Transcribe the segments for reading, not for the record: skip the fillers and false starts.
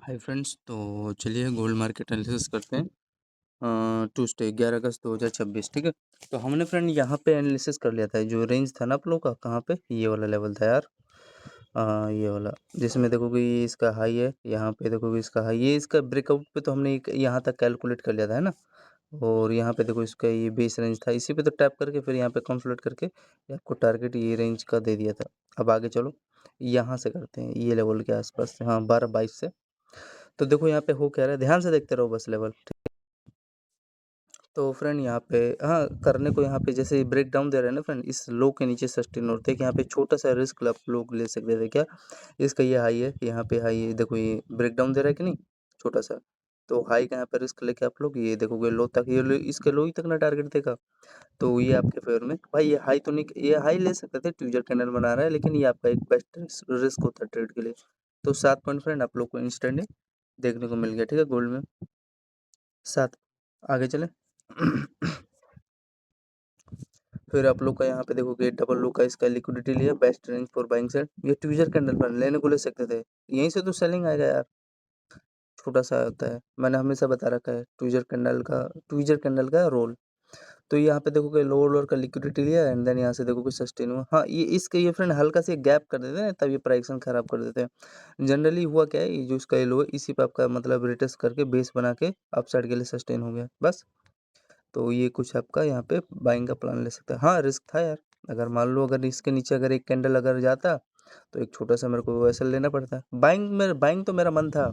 Hi friends, तो चलिए gold market analysis करते हैं। ट्यूसडे 11 अगस्त 2026। ठीक है। तो हमने फ्रेंड यहाँ पे एनालिसिस कर लिया था। जो रेंज था ना आप लोग का, कहाँ पे ये वाला लेवल था यार। ये वाला जिसमें देखोगे ये इसका हाई है, यहाँ पे देखोगे इसका हाई, ये इसका ब्रेकआउट पे तो हमने यहाँ तक कैलकुलेट कर लिया था, है ना। और यहाँ पे देखो इसका ये बेस रेंज था, इसी पे तो टैप करके फिर यहाँ पे कंसोलिडेट करके ये आपको टारगेट ये रेंज का दे दिया था। अब आगे चलो, यहाँ से करते हैं ये लेवल के आसपास से, हाँ 12-22 से। तो देखो यहाँ पे हो क्या रहा है, ध्यान से देखते रहो बस लेवल। तो फ्रेंड यहाँ पे हाँ करने को, यहाँ पे जैसे ब्रेक डाउन दे रहे हैं ना फ्रेंड, इस लो के नीचे सस्टेन होते हैं। यहाँ पे छोटा सा रिस्क आप लोग ले सकते थे क्या। इसका ये हाई है, यहाँ पे हाई है, देखो ये ब्रेक डाउन दे रहा है कि नहीं, छोटा सा। तो हाई का यहाँ पे रिस्क लेके आप लोग ये देखोगे लो तक, ये इसके लो ही तक ना टारगेट देगा। तो ये आपके फेवर में भाई, ये हाई तो नहीं, ये हाई ले सकते थे, ट्यूजर कैंडल बना रहा है, लेकिन ये आपका एक बेस्ट रिस्क होता है ट्रेड के लिए। तो 7 पॉइंट फ्रेंड आप लोग को इंस्टेंट देखने को मिल गया। ठीक है, गोल्ड में 7। आगे चले। फिर आप लोग का यहाँ पे देखोगे डबल लो का इसका लिक्विडिटी लिया, best range for buying side, ये ट्यूजर कैंडल पर लेने को ले सकते थे, यहीं से तो सेलिंग आएगा यार। छोटा सा होता है, मैंने हमेशा बता रखा है ट्यूजर कैंडल का रोल। तो यहाँ पे देखोगे लोअर लोअर का लिक्विडिटी लिया एंड देन यहाँ से देखोगे सस्टेन हुआ। हाँ ये इसके ये फ्रेंड हल्का से गैप कर देते हैं, तब ये प्राइसिंग खराब कर देते हैं। जनरली हुआ क्या है, ये जो इसका ये लो है, इसी पे आपका मतलब रिटेस्ट करके बेस बना के अपसाइड के लिए सस्टेन हो गया बस। तो ये कुछ आपका यहाँ पे बाइंग का प्लान ले सकता है। हाँ रिस्क था यार, अगर मान लो अगर इसके नीचे अगर एक कैंडल अगर जाता तो एक छोटा सा मेरे को वैसे लेना पड़ता। बाइंग तो मेरा मन था,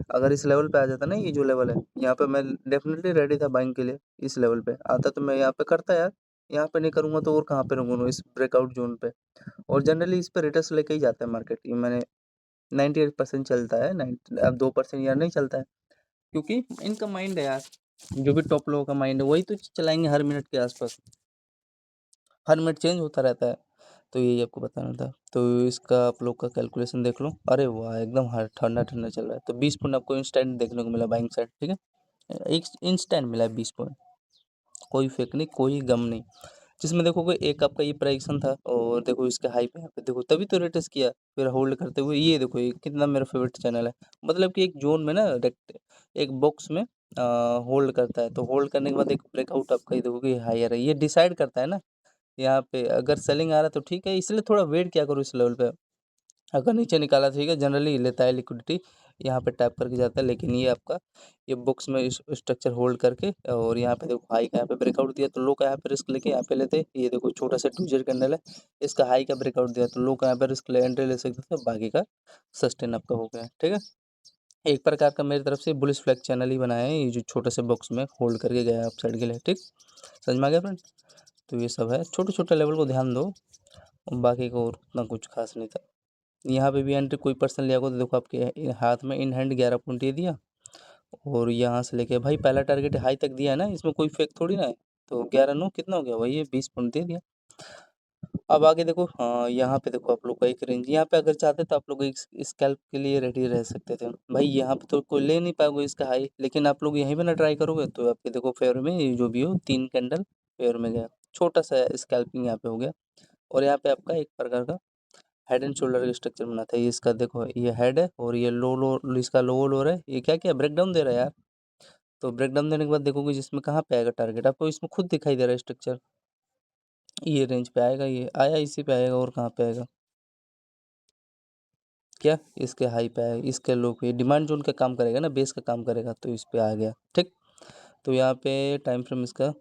अगर इस लेवल पे आ जाता ना, ये जो लेवल है यहाँ पे, मैं डेफिनेटली रेडी था बाइंग के लिए। इस लेवल पे आता तो मैं यहाँ पे करता यार, यहाँ पे नहीं करूँगा तो और कहाँ पे रहूँगा, इस ब्रेकआउट जोन पे। और जनरली इस पे रिटर्स लेके ही जाता है मार्केट, ये मैंने 98% चलता है, 90 अब 2% यार नहीं चलता है, क्योंकि इनका माइंड है यार, जो भी टॉप लोगों का माइंड है वही तो चलाएंगे हर मिनट के आसपास, हर मिनट चेंज होता रहता है। तो यही आपको बताना था। तो इसका आप लोग का कैलकुलेशन देख लो, अरे वाह एकदम हर ठंडा ठंडा चल रहा है। तो 20 पॉइंट आपको इंस्टेंट देखने को मिला बाइंग साइड। ठीक है, एक इंस्टेंट मिला है 20 पॉइंट, कोई फेक नहीं, कोई गम नहीं। जिसमें देखोगे एक आपका ये प्राइक्सन था, और देखो इसके हाई पे यहाँ पे देखो, तभी तो रेटेस किया। फिर होल्ड करते हुए ये देखो, ये कितना मेरा फेवरेट चैनल है, मतलब कि एक जोन में ना एक बॉक्स में होल्ड करता है। तो होल्ड करने के बाद एक ब्रेकआउट आपका ये देखोगे हायर है, ये डिसाइड करता है ना। यहाँ पे अगर सेलिंग आ रहा है तो ठीक है, इसलिए थोड़ा वेट क्या करो इस लेवल पे। अगर नीचे निकाला ठीक है, जनरली लेता है लिक्विडिटी, यहाँ पे टैप करके जाता है। लेकिन ये आपका ये बुक्स में स्ट्रक्चर होल्ड करके, और यहाँ पे देखो हाई का यहाँ पे ब्रेकआउट दिया तो लो का यहाँ पे रिस्क लेके यहाँ पे लेते। ये देखो छोटा सा ट्यूजर कैंडल है, इसका हाई का ब्रेकआउट दिया तो लो का यहाँ पे रिस्क ले एंट्री ले सकते थे, बाकी का सस्टेन आपका हो गया। ठीक है, एक प्रकार का मेरी तरफ से बुलिश फ्लैग चैनल ही बनाया है, ये जो छोटे से बॉक्स में होल्ड करके गया अप साइड के लिए। ठीक, समझ में आ गया फ्रेंड। तो ये सब है, छोटे छोटे लेवल को ध्यान दो, बाकी को और उतना कुछ खास नहीं था। यहाँ पे भी एंट्री कोई पर्सन लिया होगा तो देखो आपके हाथ में इन हैंड 11 पॉइंट ये दिया, और यहाँ से लेके भाई पहला टारगेट हाई तक दिया है ना, इसमें कोई फेक थोड़ी ना है। तो 11 9 कितना हो गया भाई, ये 20 पॉइंट दे दिया। अब आगे देखो, हाँ यहाँ पे देखो आप लोग का एक रेंज, यहाँ पे अगर चाहते तो आप लोग एक स्कैल्प के लिए रेडी रह सकते थे भाई। यहाँ पे तो कोई ले नहीं पाओगे इसका हाई, लेकिन आप लोग यहीं पे ना ट्राई करोगे तो आपके देखो फेवर में ये जो भी हो 3 कैंडल फेवर में गया, छोटा सा स्कैल्पिंग यहाँ पे हो गया। और यहाँ पे आपका एक प्रकार का हेड एंड शोल्डर का स्ट्रक्चर बना था। ये इसका देखो ये हेड है, और ये लो इसका लोअर लोअर है। ये क्या क्या ब्रेक डाउन दे रहा है यार। तो ब्रेक डाउन देने के बाद देखोगे जिसमें कहाँ पे आएगा टारगेट, आपको इसमें खुद दिखाई दे रहा है स्ट्रक्चर, ये रेंज पे आएगा, ये आया इसी पे आएगा, और कहाँ पे आएगा क्या, इसके हाई पे आएगा, इसके लो पे। डिमांड जोन का काम करेगा ना, बेस का काम करेगा, तो इस पे आ गया। ठीक, तो यहाँ पे टाइम फ्रेम इसका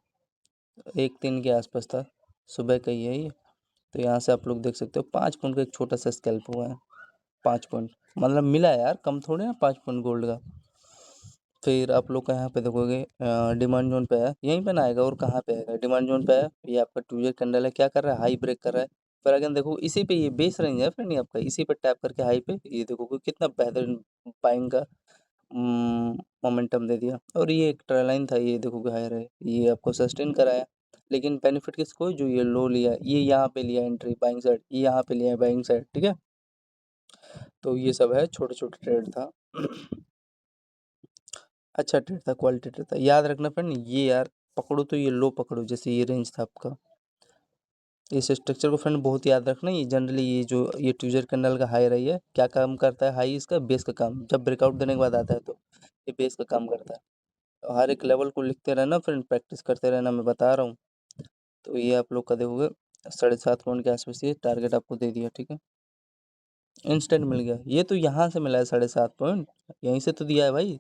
1 3 के आसपास था, सुबह का ही है ये। तो यहाँ से आप लोग देख सकते हो 5 पॉइंट का एक छोटा सा स्कैल्प हुआ है, 5 पॉइंट मतलब मिला है यार, कम थोड़े ना 5 पॉइंट गोल्ड का। फिर आप लोग का यहाँ पे देखोगे डिमांड जोन पे है, यहीं पे ना आएगा और कहाँ पे आएगा, डिमांड जोन पे है। ये आपका ट्यूजर कैंडल है, क्या कर रहा है, हाई ब्रेक कर रहा है। फिर अगेन देखो इसी पे ये बेस रेंज है फ्रेंड, ये आपका इसी पे टैप करके हाई पे ये देखोगे कितना बेहतरीन बाइंग का मोमेंटम दे दिया। और ये एक ट्रेल लाइन था, ये देखोगे हायर है, ये आपको सस्टेन कराया। लेकिन बेनिफिट किसको, जो ये लो लिया, ये यहाँ पे लिया एंट्री बाइंग साइड, ये यहाँ पे लिया बाइंग साइड। ठीक है, तो ये सब है, छोटे छोटे ट्रेड था। अच्छा ट्रेड था, क्वालिटी ट्रेड था, याद रखना फ्रेंड। ये यार पकड़ो तो ये लो पकड़ो, जैसे ये रेंज था आपका इस स्ट्रक्चर को फ्रेंड बहुत याद रखना। ये जनरली ये जो ये ट्यूजर कैंडल का हाई रही है, क्या काम करता है हाई, इसका बेस का काम, जब ब्रेकआउट देने के बाद आता है तो ये बेस का काम करता है। तो हर एक लेवल को लिखते रहना फ्रेंड, प्रैक्टिस करते रहना, मैं बता रहा हूँ। तो ये आप लोग का देखोगे 7.5 पॉइंट के आसपास ये टारगेट आपको दे दिया, ठीक है, इंस्टेंट मिल गया। ये तो यहाँ से मिला है 7.5 पॉइंट, यहीं से तो दिया है भाई,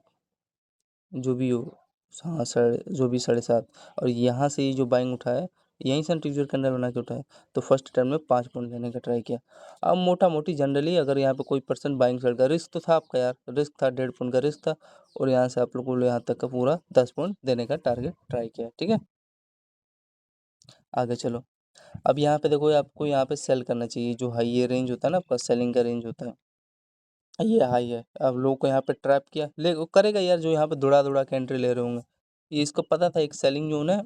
जो भी हो। हाँ सर, जो भी 7.5, और यहाँ से ये जो बाइंग उठा है, यहीं से ट्यूजर कैंडल बना के उठाए, तो फर्स्ट टर्न में 5 पॉइंट लेने का ट्राई किया। अब मोटा मोटी जनरली अगर यहाँ पे कोई पर्सन बाइंग साइड का रिस्क तो था आपका यार, रिस्क था, 1.5 पॉइंट का रिस्क था, और यहाँ से आप लोग को यहाँ तक का पूरा 10 पॉइंट देने का टारगेट ट्राई किया, ठीक है। आगे चलो। अब यहाँ पे देखो, आपको यहाँ पे सेल करना चाहिए, जो हाई ये रेंज होता है ना आपका, सेलिंग का रेंज होता है, ये हाई है। अब लोगों को यहाँ पे ट्रैप किया, ले वो करेगा यार, जो यहाँ पे दौड़ा दौड़ा के एंट्री ले रहे होंगे। ये इसको पता था एक सेलिंग जोन है,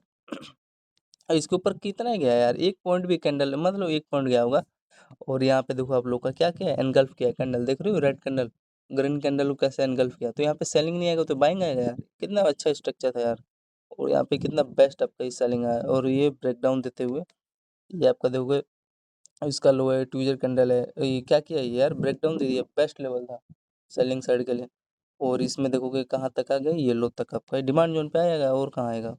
इसके ऊपर कितना गया यार, 1 पॉइंट भी कैंडल, मतलब 1 पॉइंट गया होगा। और यहाँ पे देखो आप लोग का क्या किया है, एनगल्फ किया है कैंडल, देख रहे हो रेड कैंडल, ग्रीन कैंडल को कैसे एनगल्फ किया, तो यहाँ पे सेलिंग नहीं आएगा तो बाइंग आएगा यार, कितना अच्छा स्ट्रक्चर था यार। और यहाँ पे कितना बेस्ट आपका ये सेलिंग आया, और ये ब्रेकडाउन देते हुए ये आपका देखोगे, इसका लो है, ट्विजर कैंडल है, ये क्या किया है यार, ब्रेकडाउन दे दिया, बेस्ट लेवल था सेलिंग साइड के लिए। और इसमें देखोगे कहाँ तक आ गया, ये लो तक आपका डिमांड जोन पे आएगा, और कहाँ आएगा।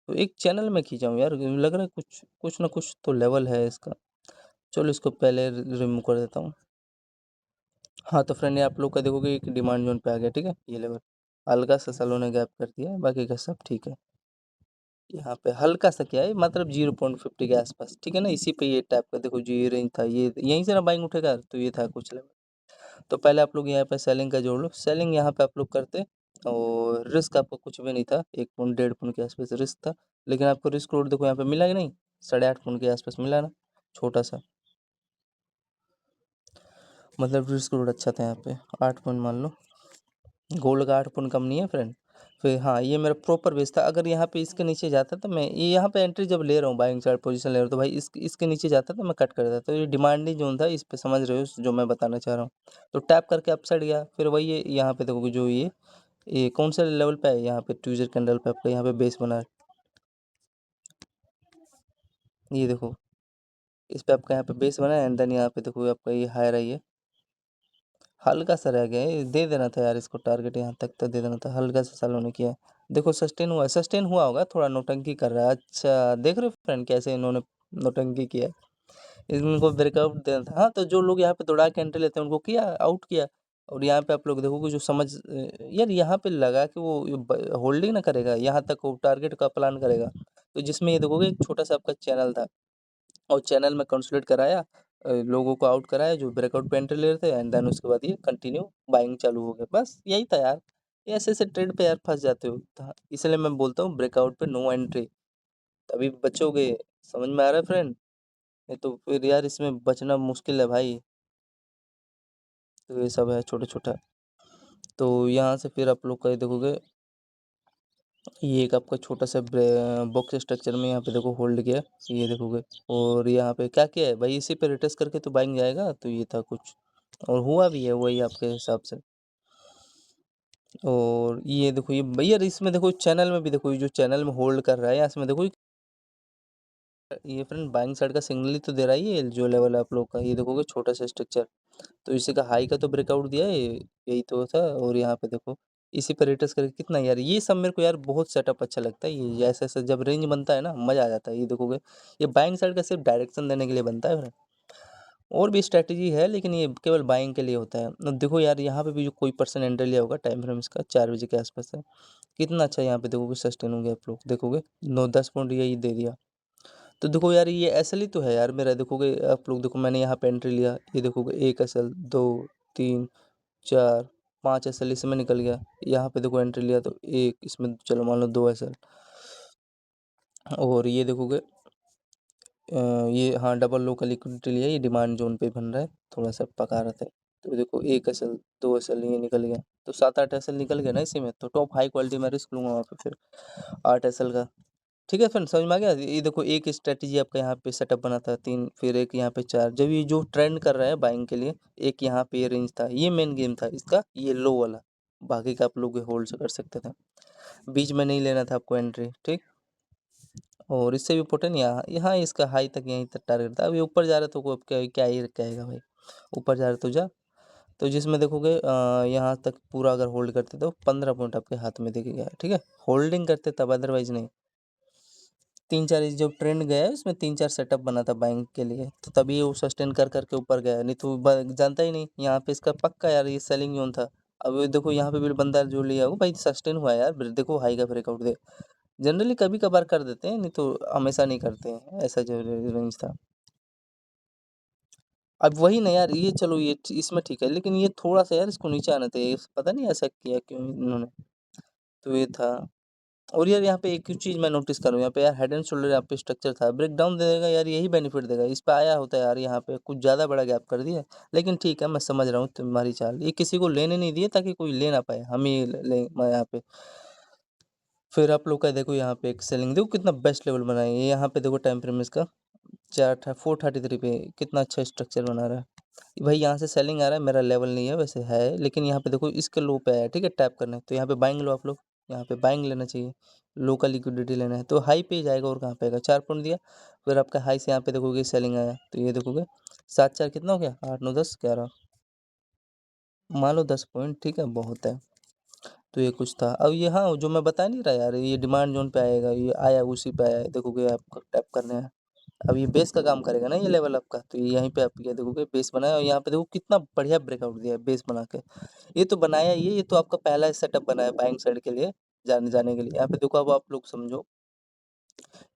तो एक चैनल में खींचा हूँ यार, लग रहा है कुछ कुछ ना कुछ तो लेवल है इसका। चलो इसको पहले रिमूव कर देता हूँ। हाँ तो फ्रेंड, ये आप लोग का देखोगे एक डिमांड जोन पे आ गया, ठीक है, ये लेवल हल्का सा सैलू ने गैप कर दिया है, बाकी का सब ठीक है। यहाँ पे हल्का सा क्या है, मतलब 0.50 के आसपास, ठीक है ना, इसी पे ये टाइप का देखो, जो ये रेंज था, ये यहीं से ना बाइंग उठेगा, तो ये था कुछ लेवल। तो पहले आप लोग यहाँ पे सेलिंग का जोड़ लो, सेलिंग यहाँ पे आप लोग करते, और रिस्क आपका कुछ भी नहीं था, 1 पॉइंट 1.5 पॉइंट के आसपास रिस्क था, लेकिन आपको रिस्क रोड देखो यहाँ पे मिला कि नहीं, 8.5 पॉइंट के आसपास मिला ना, छोटा सा, मतलब रिस्क रोड अच्छा था यहाँ पे, 8 पॉइंट मान लो, गोल्ड का 8 पॉइंट कम नहीं है फ्रेंड। फिर हाँ, ये मेरा प्रॉपर बेस था, अगर यहाँ पे इसके नीचे जाता तो मैं ये यहाँ पे एंट्री जब ले रहा हूँ, बाइंग साइड पोजीशन ले रहा हूँ, तो भाई इसके नीचे जाता तो मैं कट कर देता, तो ये डिमांडिंग जोन था, इस पे समझ रहे हो जो मैं बताना चाह रहा हूँ। तो टैप करके अप साइड गया, फिर वही यहाँ पे देखोगे, जो ये कौन सा लेवल पे है, यहाँ पे ट्यूजर कैंडल पे आपका यहाँ पे बेस बना है, ये देखो, इस पे आपका यहाँ पे बेस बना है, एंड देन यहाँ पे देखो आपका ये हायर है, ये हल्का सा रह गया है, दे देना था यार इसको टारगेट, यहाँ तक तो दे देना था, हल्का सा सालों ने किया है। देखो सस्टेन हुआ, सस्टेन हुआ होगा, थोड़ा नौटंकी कर रहा है, अच्छा देख रहे हो फ्रेंड कैसे इन्होंने नौटंकी किया है, इनको ब्रेकआउट देना था। हाँ तो जो लोग यहाँ पे दौड़ा के एंट्री लेते हैं उनको किया आउट किया। और यहाँ पे आप लोग देखोगे जो समझ, यार यहाँ पे लगा कि वो होल्डिंग ना करेगा, यहाँ तक वो टारगेट का प्लान करेगा, तो जिसमें ये देखोगे एक छोटा सा आपका चैनल था, और चैनल में कंसोलिडेट कराया, लोगों को आउट कराया जो ब्रेकआउट पे एंट्री ले रहे थे, एंड देन उसके बाद ये कंटिन्यू बाइंग चालू हो गया, बस यही था यार। ये ऐसे ऐसे ट्रेड पे यार फंस जाते हो, तो इसलिए मैं बोलता हूँ ब्रेकआउट पे नो एंट्री, तभी बचोगे। समझ में आ रहा है फ्रेंड, नहीं तो फिर यार इसमें बचना मुश्किल है भाई। तो ये सब है छोटा छोटा। तो यहाँ से फिर आप लोग का ये देखोगे, ये एक आपका छोटा सा बॉक्स स्ट्रक्चर में यहाँ पे देखो होल्ड किया, ये देखोगे। और यहाँ पे क्या किया है भाई, इसी पे रिटेस्ट करके तो बाइंग जाएगा, तो ये था कुछ, और हुआ भी है वही आपके हिसाब से। और ये देखो, ये भैया इसमें देखो चैनल में भी देखो, ये जो चैनल में होल्ड कर रहा है, यहाँ इसमें देखो ये फ्रेंड बाइंग साइड का सिग्नल ही तो दे रहा है, ये जो लेवल है आप लोग का, ये देखोगे छोटा सा स्ट्रक्चर, तो इसी का हाई का तो ब्रेकआउट दिया है, यही तो था। और यहाँ पे देखो इसी पर रिटेस्ट करके कितना यार, ये सब मेरे को यार बहुत सेटअप अच्छा लगता है, ये ऐसे ऐसे जब रेंज बनता है ना, मजा आ जाता है। ये देखोगे, ये बाइंग साइड का सिर्फ डायरेक्शन देने के लिए बनता है, और भी स्ट्रैटेजी है, लेकिन ये केवल बाइंग के लिए होता है। अब देखो यार, यहाँ पे भी जो कोई पर्सन एंटर लिया होगा, टाइम फ्रेम इसका 4 बजे के आसपास है, कितना अच्छा यहाँ पे देखोगे सस्टेन हो गया, आप लोग देखोगे 9-10 पॉइंट यही दे दिया। तो देखो यार, ये एस एल ही तो है यार मेरा, देखोगे आप लोग, देखो मैंने यहाँ पे एंट्री लिया, ये देखोगे 1 SL, 2, 3, 4, 5 SL इसमें निकल गया, यहाँ पे देखो एंट्री लिया तो एक, इसमें चलो मान लो 2 SL, और ये देखोगे ये हाँ डबल लो का लिक्विडिटी लिया, ये डिमांड जोन पे बन रहा है, थोड़ा सा पका रहा था। तो देखो 1 SL, 2 SL ये निकल गया, तो 7-8 SL निकल गया ना इसी में, तो टॉप हाई क्वालिटी में रिस्क लूंगा वहाँ पे फिर 8 SL का। ठीक है फ्रेंड, समझ में आ गया। ये देखो एक स्ट्रेटजी आपका यहाँ पे सेटअप बना था 3, फिर एक यहाँ पे 4, जब ये जो ट्रेंड कर रहा है बाइंग के लिए, एक यहाँ पे ये रेंज था, ये मेन गेम था इसका, ये लो वाला, बाकी का आप लोग होल्ड से कर सकते थे, बीच में नहीं लेना था आपको एंट्री, ठीक। और इससे भी इम्पोर्टेंट यहाँ यहाँ इसका हाई तक यहीं तक टारगेट था। अब ये ऊपर जा रहा है तो को क्या क्या ही कहेगा भाई, ऊपर जा रहा है तो जा। तो जिसमें देखोगे यहाँ तक पूरा अगर होल्ड करते तो 15 पॉइंट आपके हाथ में दिखेगा, ठीक है, होल्डिंग करते तब, अदरवाइज नहीं। 3-4 जो ट्रेंड गया है उसमें 3-4 सेटअप बना था बाइंग के लिए, तो तभी वो सस्टेन कर करके ऊपर गया, नहीं तो जानता ही नहीं। यहाँ पे इसका पक्का यार ये सेलिंग जोन था। अब ये देखो यहाँ पे भी बंदा जो लिया वो भाई सस्टेन हुआ है यार, देखो हाई का ब्रेकआउट दे। जनरली कभी कभार कर देते हैं, नहीं तो हमेशा नहीं करते हैं, ऐसा जो रेंज था। अब वही ना यार, ये चलो ये इसमें ठीक है, लेकिन ये थोड़ा सा यार इसको नीचे आना चाहिए, पता नहीं ऐसा किया क्यों इन्होंने। तो ये था। और यार यहाँ पे एक ही चीज़ मैं नोटिस करूँ, यहाँ पे यार हेड एंड शोल्डर यहाँ पे स्ट्रक्चर था, ब्रेक डाउन दे देगा यार, यही बेनिफिट देगा। इस पे आया होता है यार, यहाँ पे कुछ ज़्यादा बड़ा गैप कर दिया। लेकिन ठीक है, मैं समझ रहा हूँ तुम्हारी चाल, ये किसी को लेने नहीं दिए ताकि कोई ले ना पाए, हम ही ले मैं यहाँ पे। फिर आप लोग का देखो यहाँ पे एक सेलिंग, देखो कितना बेस्ट लेवल बनाया है। यहाँ पे देखो टाइम फ्रेम इसका 443 पे कितना अच्छा स्ट्रक्चर बना रहा है भाई। यहाँ से सेलिंग आ रहा है, मेरा लेवल नहीं है वैसे है, लेकिन यहाँ पे देखो इसके लो पे आया, ठीक है, टैप करना है तो यहाँ पे बाइंग लो आप लोग, यहाँ पे बाइंग लेना चाहिए, लो का लिक्विडिटी लेना है तो हाई पे ही जाएगा। और कहाँ पे आएगा, 4 पॉइंट दिया, फिर आपका हाई से यहाँ पे देखोगे सेलिंग आया, तो ये देखोगे 7-4 कितना हो गया, 8-9-10-11, मान लो 10 पॉइंट, ठीक है, बहुत है। तो ये कुछ था। अब ये हाँ, जो मैं बता नहीं रहा यार, ये डिमांड जोन पे आएगा, ये आया उसी पे आया है, देखोगे आपको टैप करना है। अब ये बेस का काम करेगा ना ये लेवल आपका, तो ये यहीं पे आप ये देखोगे बेस बनाया, और यहाँ पे देखो कितना बढ़िया ब्रेकआउट दिया है बेस बना के। ये तो बनाया ये तो आपका पहला सेटअप बनाया बाइंग साइड के लिए, जाने जाने के लिए। यहाँ पे देखो, अब आप लोग समझो,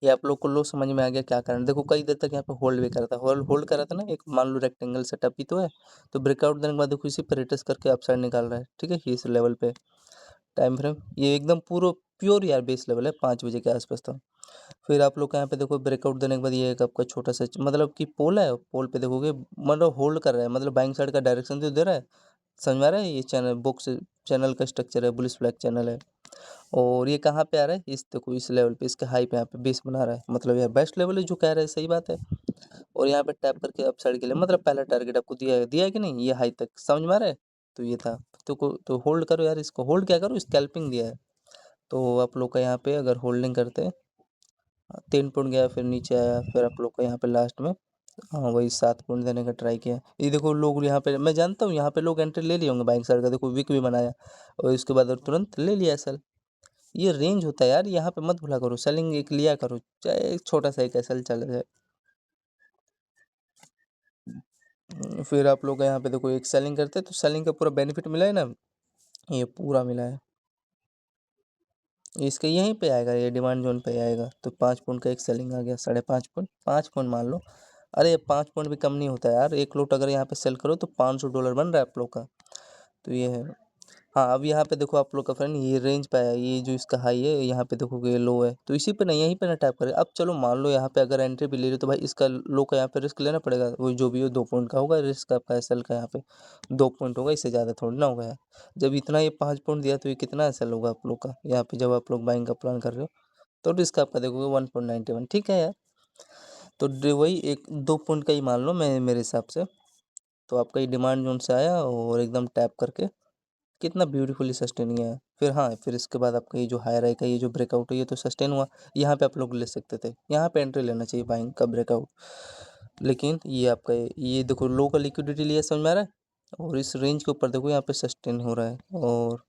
ये आप लोग को लो समझ में आ गया क्या कारण। देखो कई देर तक यहाँ पे होल्ड भी करा था, होल्ड होल्ड करा था ना, एक मान लो रेक्टेंगल सेटअप ही तो है। तो ब्रेकआउट देने के बाद देखो इसी पे रिट्रेस करके अपसाइड निकाल रहा है, ठीक है, इस लेवल पे टाइम फ्रेम, ये एकदम पूरा प्योर यार बेस लेवल है, 5 बजे के आसपास था। फिर आप लोग का यहाँ पे देखो ब्रेकआउट देने के बाद ये एक आपका छोटा सा मतलब कि पोल है, पोल पे देखोगे मतलब होल्ड कर रहा है, मतलब बाइंग साइड का डायरेक्शन तो दे रहा है। समझ में आ रहा है, ये चैनल बुक्स चैनल का स्ट्रक्चर है, बुलिश फ्लैग चैनल है। और ये कहाँ पे आ रहा है, इस देखो इस लेवल पे, इसके हाई पे यहाँ पे बेस बना रहा है, मतलब यार बेस्ट लेवल है जो कह रहा है, सही बात है। और यहाँ पे टैप करके अप साइड के लिए, मतलब पहला टारगेट आपको दिया है कि नहीं, ये हाई तक समझ में आ रहा है। तो ये था, तो होल्ड करो यार, इसको होल्ड क्या करो, स्कैल्पिंग दिया है। तो आप लोग का यहाँ पे अगर होल्डिंग करते हैं, 3 पॉइंट गया, फिर नीचे आया, फिर आप लोग का यहाँ पे लास्ट में हाँ वही 7 पॉइंट देने का ट्राई किया। ये देखो लोग यहाँ पे, मैं जानता हूँ यहाँ पे लोग एंट्री ले लिए होंगे बाइंग साइड का, देखो विक भी बनाया और उसके बाद और तुरंत ले लिया एसएल। ये रेंज होता है यार, यहाँ पे मत भूला करो, सेलिंग एक लिया करो, चाहे एक छोटा सा एक एसएल चल जाए। फिर आप लोग यहाँ पे देखो एक सेलिंग करते हैं तो सेलिंग का पूरा बेनिफिट मिला है ना, ये पूरा मिला है। इसके यहीं पे आएगा, ये डिमांड जोन पे आएगा, तो 5 पॉइंट का एक सेलिंग आ गया, 5.5 पॉइंट, 5 पॉइंट मान लो। अरे 5 पॉइंट भी कम नहीं होता यार, एक लोट अगर यहाँ पे सेल करो तो $500 बन रहा है आप लोग का। तो ये है। हाँ अब यहाँ पे देखो आप लोग का फ्रेंड, ये रेंज पे आया, ये जो इसका हाई है यहाँ पे देखोगे ये लो है, तो इसी पे ना यहीं पे ना टैप करें। अब चलो मान लो यहाँ पे अगर एंट्री भी ले रहे हो तो भाई इसका लो का यहाँ पे रिस्क लेना पड़ेगा, वो जो भी हो 2 पॉइंट का होगा रिस्क आपका, एसएल का यहाँ पे 2 पॉइंट होगा, इससे ज़्यादा थोड़ी ना होगा यार। जब इतना ये 5 पॉइंट दिया तो ये कितना एसएल होगा आप लोग का यहाँ पे, जब आप लोग बाइंग का प्लान कर रहे हो। तो रिस्क आपका देखोगे 1.91, ठीक है यार। तो वही एक 2 पॉइंट का ही मान लो, मैं मेरे हिसाब से। तो आपका ये डिमांड जोन से आया और एकदम टैप करके कितना ब्यूटीफुली सस्टेन किया है। फिर हाँ, फिर इसके बाद आपका ये जो हायर आई का ये जो ब्रेकआउट है ये तो सस्टेन हुआ, यहाँ पे आप लोग ले सकते थे, यहाँ पे एंट्री लेना चाहिए बाइंग का ब्रेकआउट। लेकिन ये आपका ये देखो लो का लिक्विडिटी लिया, समझ में आ रहा है। और इस रेंज के ऊपर देखो यहाँ पे सस्टेन हो रहा है, और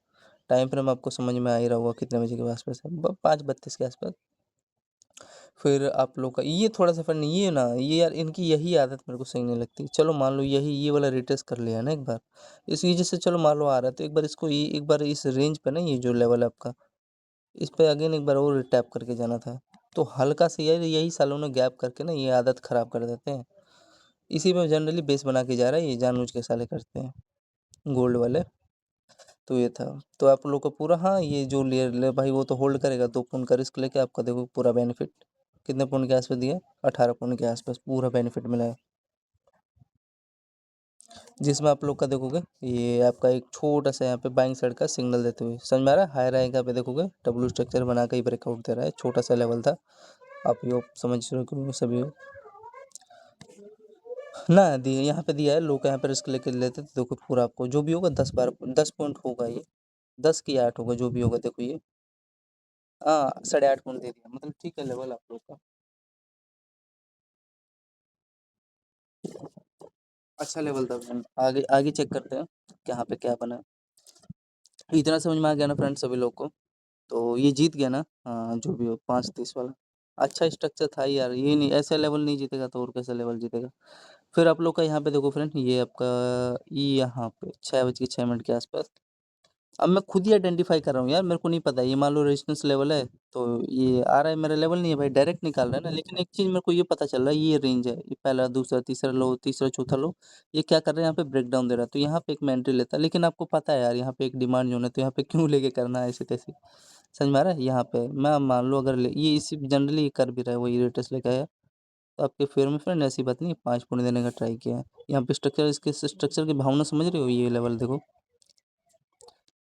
टाइम फ्रेम आपको समझ में आ ही रहा होगा कितने बजे के आसपास है, 5:32 के आसपास। फिर आप लोग का ये थोड़ा सा फन, ये ना ये यार इनकी यही आदत मेरे को सही नहीं लगती। चलो मान लो यही ये वाला रिटेस्ट कर लिया ना एक बार, इस वजह से चलो मान लो आ रहा है, तो एक बार इसको ये एक बार इस रेंज पे ना, ये जो लेवल है आपका, इस पे अगेन एक बार और टैप करके जाना था। तो हल्का से यार यही सालों ने गैप करके ना ये आदत खराब कर देते हैं। इसी में जनरली बेस बना के जा रहा है, ये जानबूझ के साले करते हैं गोल्ड वाले। तो ये था। तो आप लोग का पूरा हाँ, ये जो ले भाई वो तो होल्ड करेगा, 2 पॉइंट का रिस्क लेके आपका देखो पूरा बेनिफिट कितने पॉइंट के आसपास दिया, 18 पॉइंट के आसपास पूरा बेनिफिट मिला है। जिसमें आप लोग का देखोगे ये आपका एक छोटा सा यहाँ पे बाइंग साइड का सिग्नल देते हुए, समझ में आ रहा है, हायर आएगा पे देखोगे डब्ल्यू स्ट्रक्चर बना के ही ब्रेकआउट दे रहा है, छोटा सा लेवल था। आप ये समझ रहे हो सभी हो ना, दिए यहाँ पे दिया है, लोग यहाँ पे रिस्क लेके लेते तो देखो पूरा आपको जो भी होगा 10-12 10 पॉइंट होगा, ये 10 की 8 होगा जो भी होगा, देखो ये हाँ, 8.5 पॉइंट दे दिया, मतलब ठीक है लेवल आप लोग का। अच्छा लेवल था फ्रेंड। आगे आगे चेक करते हैं यहाँ पे क्या बना है। इतना समझ में आ गया ना फ्रेंड सभी लोग को। तो ये जीत गया ना, हाँ जो भी हो 5-30 वाला। अच्छा स्ट्रक्चर था ही यार, ये नहीं ऐसा लेवल नहीं जीतेगा तो और कैसा लेवल जीतेगा। फिर आप लोग का यहाँ पे देखो फ्रेंड, ये आपका यहाँ पे 6:06 के आसपास। अब मैं खुद ही आइडेंटिफाई कर रहा हूँ यार, मेरे को नहीं पता ये मान लो रेजिस्टेंस लेवल है, तो ये आ रहा है मेरा लेवल नहीं है भाई, डायरेक्ट निकाल रहा है ना। लेकिन एक चीज़ मेरे को ये पता चल रहा है, ये रेंज है, ये पहला दूसरा तीसरा लो, तीसरा चौथा लो, ये क्या कर रहे हैं यहाँ पे ब्रेक डाउन दे रहा है। तो यहाँ पे एक मैं एंट्री लेता, लेकिन आपको पता है यार यहाँ पे एक डिमांड जोन है, तो यहाँ पे क्यों लेके करना है ऐसे तैसे। समझ में आ रहा है। यहाँ पे मैं मान लो अगर ये इसी जनरली ये कर भी रहा है, वही रेटस लेके आया, तो आपके फेवर में फ्रेंड ऐसी बात नहीं, 5 पॉइंट देने का ट्राई किया है। यहाँ पे स्ट्रक्चर, इसके स्ट्रक्चर की भावना समझ रहे हो, ये लेवल देखो।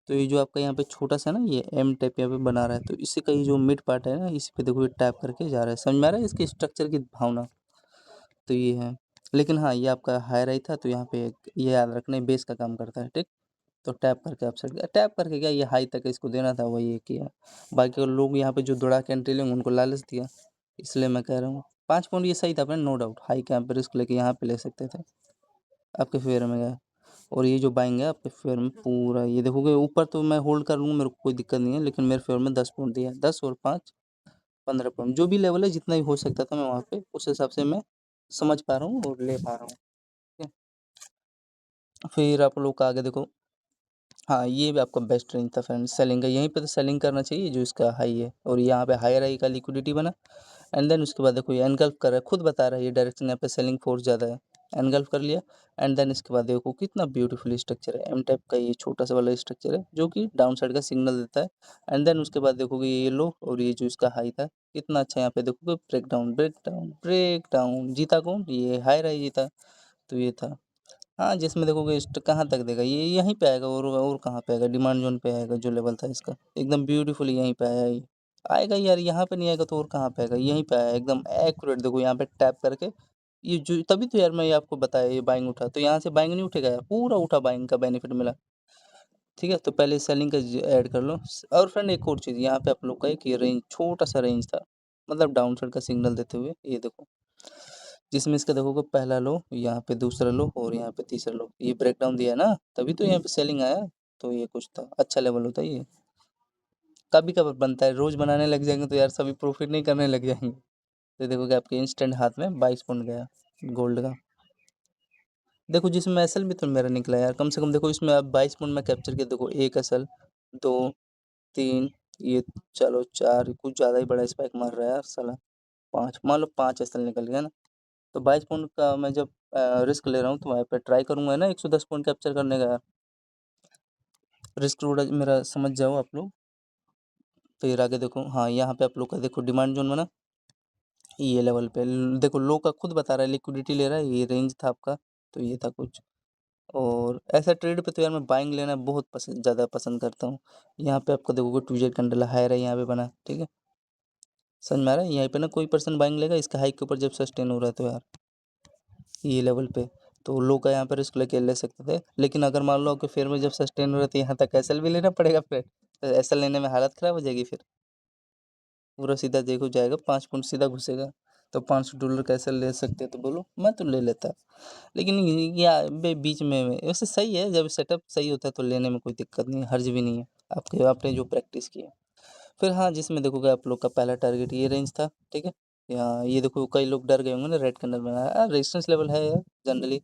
तो ये जो आपका यहाँ पे छोटा सा ना ये एम टाइप यहाँ पे बना रहा है, तो इसी का ये जो मिड पार्ट है ना, इसी पे देखो ये टैप करके जा रहा है। समझ में आ रहा है इसके स्ट्रक्चर की भावना। तो ये है, लेकिन हाँ ये आपका हाई राई था, तो यहाँ पे ये याद रखना बेस का काम करता है, ठीक। तो टैप करके आप सेट, टैप करके क्या ये हाई तक इसको देना था, वही ये किया। बाकी और लोग यहाँ पे जो दौड़ा के एंट्री लेंगे उनको लालच दिया, इसलिए मैं कह रहा हूँ 5 पॉइंट ये सही था अपने, नो डाउट। हाई के यहाँ पे रिस्क लेके यहाँ पे ले सकते थे, आपके फेवर में गया। और ये जो बाइंग है आपके फेवर में पूरा, ये देखोगे ऊपर तो मैं होल्ड कर लूँगा, मेरे को कोई दिक्कत नहीं है, लेकिन मेरे फेवर में 10 पॉइंट दिया है, 10 और 5 15 पॉइंट, जो भी लेवल है जितना भी हो सकता था मैं वहाँ पे उस हिसाब से मैं समझ पा रहा हूँ और ले पा रहा हूँ, ठीक है। फिर आप लोग का आगे देखो, हाँ ये भी आपका बेस्ट रेंज था फ्रेंड सेलिंग का, यहीं पे तो सेलिंग करना चाहिए जो इसका हाई है, और यहाँ पे हायर हाई का लिक्विडिटी बना। एंड देन उसके बाद देखो ये एनगल्फ कर रहा है, खुद बता रहा है ये डायरेक्शन यहाँ पे सेलिंग फोर्स ज़्यादा है, एनगल्फ कर लिया। एंड देन इसके बाद देखो कितना ब्यूटीफुल स्ट्रक्चर है, एम टाइप का ये छोटा सा वाला स्ट्रक्चर है जो कि डाउन साइड का सिग्नल देता है। एंड देन उसके बाद देखोगे ये लो, और ये जो इसका हाई था कितना अच्छा, यहाँ पे देखोगे break down break down break down, जीता कौन, ये हाई राई जीता। तो ये था, हाँ जिसमें देखोगे कहाँ तक देगा, ये यहीं पे आएगा, और कहाँ पे आएगा, डिमांड जोन पे आएगा, जो लेवल था इसका एकदम ब्यूटीफुल यहीं पे आया ये। आएगा यार, यहाँ पे नहीं आएगा तो और कहाँ पे आएगा, यहीं पे आया एकदम एक्यूरेट। देखो यहाँ पे टैप करके, ये जो तभी तो यार मैं ये आपको बताया ये बाइंग उठा, तो यहाँ से बाइंग नहीं उठेगा यार, पूरा उठा, बाइंग का बेनिफिट मिला, ठीक है। तो पहले सेलिंग का ऐड कर लो। और फ्रेंड एक और चीज़, यहाँ पे आप लोग का एक ये रेंज छोटा सा रेंज था, मतलब डाउन साइड का सिग्नल देते हुए, ये देखो जिसमें इसका देखोगे पहला लो, यहाँ पे दूसरा लो, और यहाँ पे तीसरा लो, ये ब्रेकडाउन दिया है ना, तभी तो यहाँ पे सेलिंग आया। तो ये कुछ था, अच्छा लेवल होता है ये, कभी कभार बनता है, रोज बनाने लग जाएंगे तो यार सभी प्रॉफिट नहीं करने लग जाएंगे। तो देखोगे आपके इंस्टेंट हाथ में 22 पॉइंट गया गोल्ड का। देखो जिसमें एसल भी तो मेरा निकला यार, कम से कम देखो इसमें अब 22 पॉइंट में कैप्चर किया, देखो एक एसल, दो, तीन, ये चलो चार, कुछ ज़्यादा ही बड़ा स्पाइक मार रहा है यार साला, 5 मान लो 5 एसल निकल गया ना। तो 22 पॉइंट का मैं जब रिस्क ले रहा हूँ तो वहाँ पे ट्राई करूँगा ना 110 पॉइंट कैप्चर करने का यार। रिस्क रोड मेरा समझ जाओ आप लोग। फिर आगे देखो, हाँ यहाँ पे आप लोग का देखो डिमांड जोन बना, ये लेवल पे देखो लो का खुद बता रहा है लिक्विडिटी ले रहा है, ये रेंज था आपका, तो ये था कुछ। और ऐसा ट्रेड पे तो यार मैं बाइंग लेना बहुत पसंद, ज़्यादा पसंद करता हूँ। यहाँ पे आपको देखोगे ट्यूजर कैंडल हायर है यहाँ पे बना, ठीक है। समझ में आ रहा है, यहाँ पे ना कोई पर्सन बाइंग लेगा इसका हाइक के ऊपर जब सस्टेन हो रहा है तो यार ये लेवल पे, तो लो का यहाँ पर रिस्क लेके ले सकते थे। लेकिन अगर मान लो आपके फेयर में जब सस्टेन हो रहा है तो यहाँ तक एसएल भी लेना पड़ेगा फिर, तो एसएल लेने में हालत ख़राब हो जाएगी फिर, पूरा सीधा देखो जाएगा 5 पॉइंट सीधा घुसेगा। तो $500 का एसएल ले सकते हैं तो बोलो, मैं तो ले लेता। लेकिन बीच में वैसे सही है, जब सेटअप सही होता है तो लेने में कोई दिक्कत नहीं है, हर्ज भी नहीं है, आपके आपने जो प्रैक्टिस की है। फिर हाँ जिसमें देखोगे आप लोग का पहला टारगेट ये रेंज था, ठीक है। यहाँ ये देखो कई लोग डर गए होंगे ना, रेड कैंडल बनाया, रेजिस्टेंस लेवल है यार जनरली।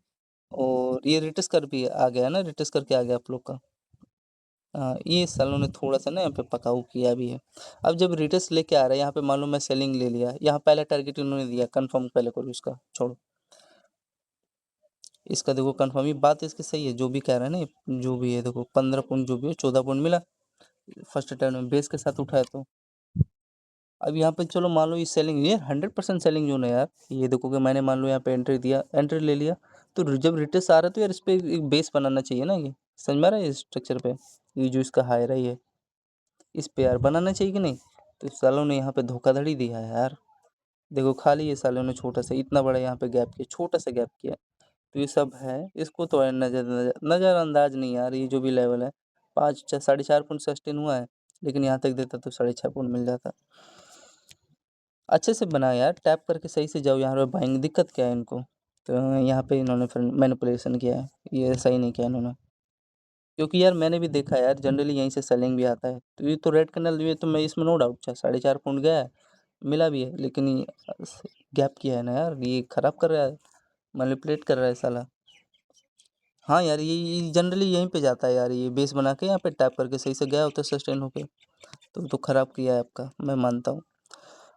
और ये रिटर्स कर भी आ गया ना, रिटर्स करके आ गया आप लोग का। ये सालों ने थोड़ा सा ना यहाँ पे पकाऊ किया भी है। अब जब रिटर्स लेके आ रहा है यहाँ पे, मान लो मैं सेलिंग ले लिया, यहाँ पहला टारगेट उन्होंने दिया, कंफर्म पहले करो इसका, छोड़ो इसका, देखो कंफर्म, ये बात इसकी सही है जो भी कह रहा है ना जो भी है, देखो 15 पॉइंट जो भी हो, 14 पॉइंट मिला फर्स्ट अटैम्प्ट में बेस के साथ उठाया। तो अब यहाँ पे चलो मान लो ये सेलिंग, ये 100% सेलिंग जोन है यार, ये देखोगे मैंने मान लो यहाँ पे एंट्री दिया, एंट्री ले लिया। तो जब रिटर्स आ रहा है तो यार इस पे एक बेस बनाना चाहिए ना, ये समझ में आ रहा है, इस स्ट्रक्चर पे ये जो इसका हायर है ये, इस पे यार बनाना चाहिए कि नहीं। तो सालों ने यहाँ पे धोखाधड़ी दिया है यार, देखो खाली ये सालों ने छोटा सा इतना बड़ा यहाँ पे गैप किया, छोटा सा गैप किया। तो ये सब है, इसको तो नज़रअंदाज नहीं यार, ये जो भी लेवल है 5 4 4.5 पॉइंट सस्टेन हुआ है, लेकिन यहाँ तक देता तो 6.5 पॉइंट मिल जाता। अच्छे से बना यार, टैप करके सही से जाओ, यहाँ पे बाइंग दिक्कत क्या है इनको। तो यहाँ पे इन्होंने फिर मैनिपुलेशन किया है, ये सही नहीं किया इन्होंने। क्योंकि यार मैंने भी देखा है यार, जनरली यहीं से सेलिंग भी आता है। तो ये तो रेड कैंडल, ये तो मैं इसमें नो डाउट 4.5 पॉइंट गया है, मिला भी है, लेकिन ये गैप किया है ना यार, ये खराब कर रहा है, मैनिपुलेट कर रहा है साला। हाँ यार, ये जनरली यहीं पे जाता है यार, ये बेस बना के यहाँ पे टैप करके सही से गया होता है सस्टेन होके। तो खराब किया है आपका, मैं मानता हूँ।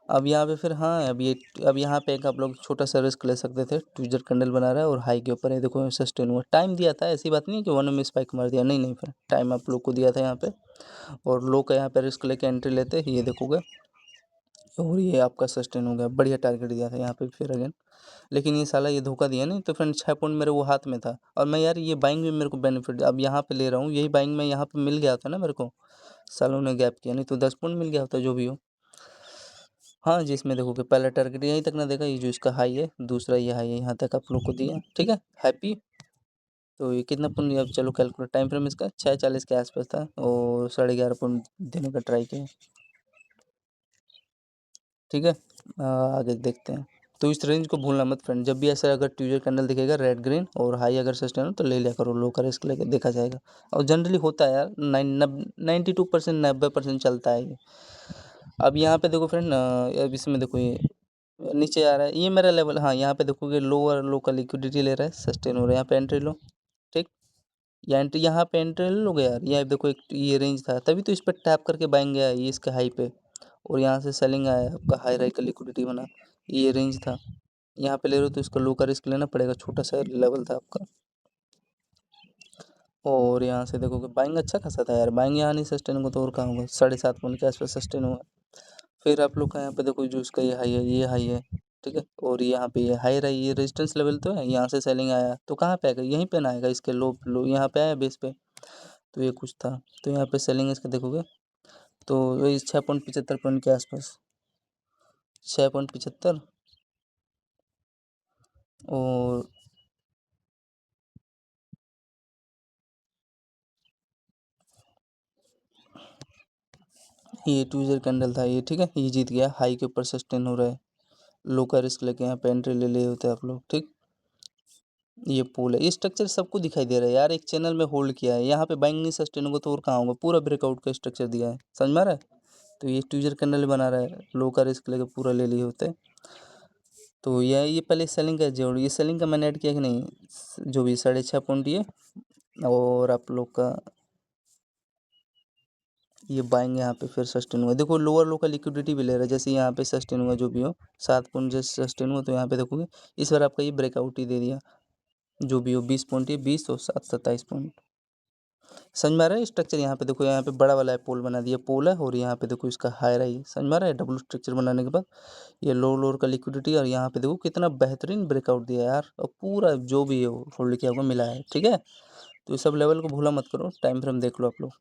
अब यहाँ पे फिर हाँ, अब यहाँ पे एक आप लोग छोटा सा रिस्क ले सकते थे। ट्विजर कैंडल बना रहा है और हाई के ऊपर है, देखो सस्टेन हुआ, टाइम दिया था, ऐसी बात नहीं है कि वन में स्पाइक मार दिया, नहीं नहीं, फिर टाइम आप लोग को दिया था यहाँ पे। और लो का यहाँ पे रिस्क लेके एंट्री लेते, ये देखोगे, और ये आपका सस्टेन हो गया, बढ़िया टारगेट दिया था यहाँ पे फिर अगेन। लेकिन ये साला ये धोखा दिया नहीं, तो फ्रेंड 6 पॉइंट मेरे वो हाथ में था, और मैं यार ये बाइंग में मेरे को बेनिफिट अब यहाँ पे ले रहा हूँ, यही बाइंग में यहाँ पे मिल गया था ना मेरे को, सालों ने गैप किया, नहीं तो 10 पॉइंट मिल गया होता जो भी हो। हाँ, जिसमें देखोगे पहला टारगेट यहीं तक ना देखा, ये जो इसका हाई है, दूसरा ये हाई है, यहाँ तक आप लोग को दिया, ठीक है, हैप्पी। तो ये कितना पॉइंट, अब चलो कैलकुलेट, टाइम फ्रेम इसका 6:40 के आसपास था, और 11.5 पॉइंट देने का ट्राई किया, ठीक है। आगे देखते हैं। तो इस रेंज को भूलना मत फ्रेंड, जब भी ऐसा अगर ट्यूजर कैंडल दिखेगा रेड ग्रीन और हाई अगर सस्टेन हो तो ले लिया करो, लो का रिस्क लेके देखा जाएगा। और जनरली होता है यार, 92%, 90% चलता है ये। अब यहाँ पे देखो फ्रेंड, अब इसमें देखो ये नीचे आ रहा है, ये मेरा लेवल, हाँ यहाँ पे देखोगे लोअर लो का लिक्विडिटी ले रहा है, सस्टेन हो रहा है, यहाँ पे एंट्री लो, ठीक। या एंट्री, यहाँ पे एंट्री ले लोगे यार, ये देखो एक ये रेंज था, तभी तो इस पर टैप करके बाइंग गया है, ये इसके हाई पे, और यहाँ से सेलिंग आया आपका, हाई राई का लिक्विडिटी बना, ये रेंज था, यहाँ पे ले रहे हो तो इसका लो का रिस्क लेना पड़ेगा, छोटा सा लेवल था आपका। और यहाँ से देखोगे बाइंग अच्छा खासा था यार, बाइंग यहाँ नहीं सस्टेन होगा तो और कहाँ होगा, 7.5 पॉइंट के आसपास सस्टेन हुआ। फिर आप लोग का यहाँ पे देखो जो इसका ये हाई है, ये हाई है, ठीक है, और यहाँ पे ये हाई रही, ये रेजिस्टेंस लेवल तो है, यहाँ से सेलिंग आया तो कहाँ पे आएगा, यहीं पे ना आएगा, इसके लो लो यहाँ पे आया बेस पे, तो ये कुछ था, तो यहाँ पे सेलिंग इसका देखोगे तो वही 6.75 पॉइंट के आसपास, 6.75। और ये ट्विजर कैंडल था ये, ठीक है, ये जीत गया, हाई के ऊपर सस्टेन हो रहा है, लो का रिस्क लेके यहाँ पे एंट्री ले लिए होते हैं आप लोग, ठीक। ये पोल है, ये स्ट्रक्चर सबको दिखाई दे रहा है यार, एक चैनल में होल्ड किया है, यहाँ पे बाइंग नहीं सस्टेन होगा तो और कहाँ होगा, पूरा ब्रेकआउट का स्ट्रक्चर दिया है, समझ में आ रहा है। तो ये ट्विजर कैंडल बना रहा है, लो का रिस्क लेके पूरा ले लिए होते हैं। तो ये पहले सेलिंग का जोड़, ये सेलिंग का मैंने ऐड किया कि नहीं, जो भी 6.5 पॉइंट ये, और आप लोग का ये बाइंग यहाँ पे फिर सस्टेन हुआ, देखो लोअर लो का लिक्विडिटी भी ले रहा है, जैसे यहाँ पे सस्टेन हुआ जो भी हो, 7 पॉइंट जैसे सस्टेन हुआ, तो यहाँ पे देखोगे इस बार आपका ये ब्रेकआउट ही दे दिया, जो भी हो 20 पॉइंट, ये 20 और 7 27 पॉइंट, समझ में आ रहा है स्ट्रक्चर। यहाँ पे देखो, यहाँ पे बड़ा वाला है, पोल बना दिया, पोल है, और यहाँ पे देखो इसका हाई रही, समझ में आ रहा है, डब्लू स्ट्रक्चर बनाने के बाद ये लो लोअर का लिक्विडिटी, और यहाँ पे देखो कितना बेहतरीन ब्रेकआउट दिया यार, और पूरा जो भी है वो होल्ड किया हुआ मिला है, ठीक है। तो ये सब लेवल को भूला मत करो, टाइम फ्रेम देख लो आप लोग,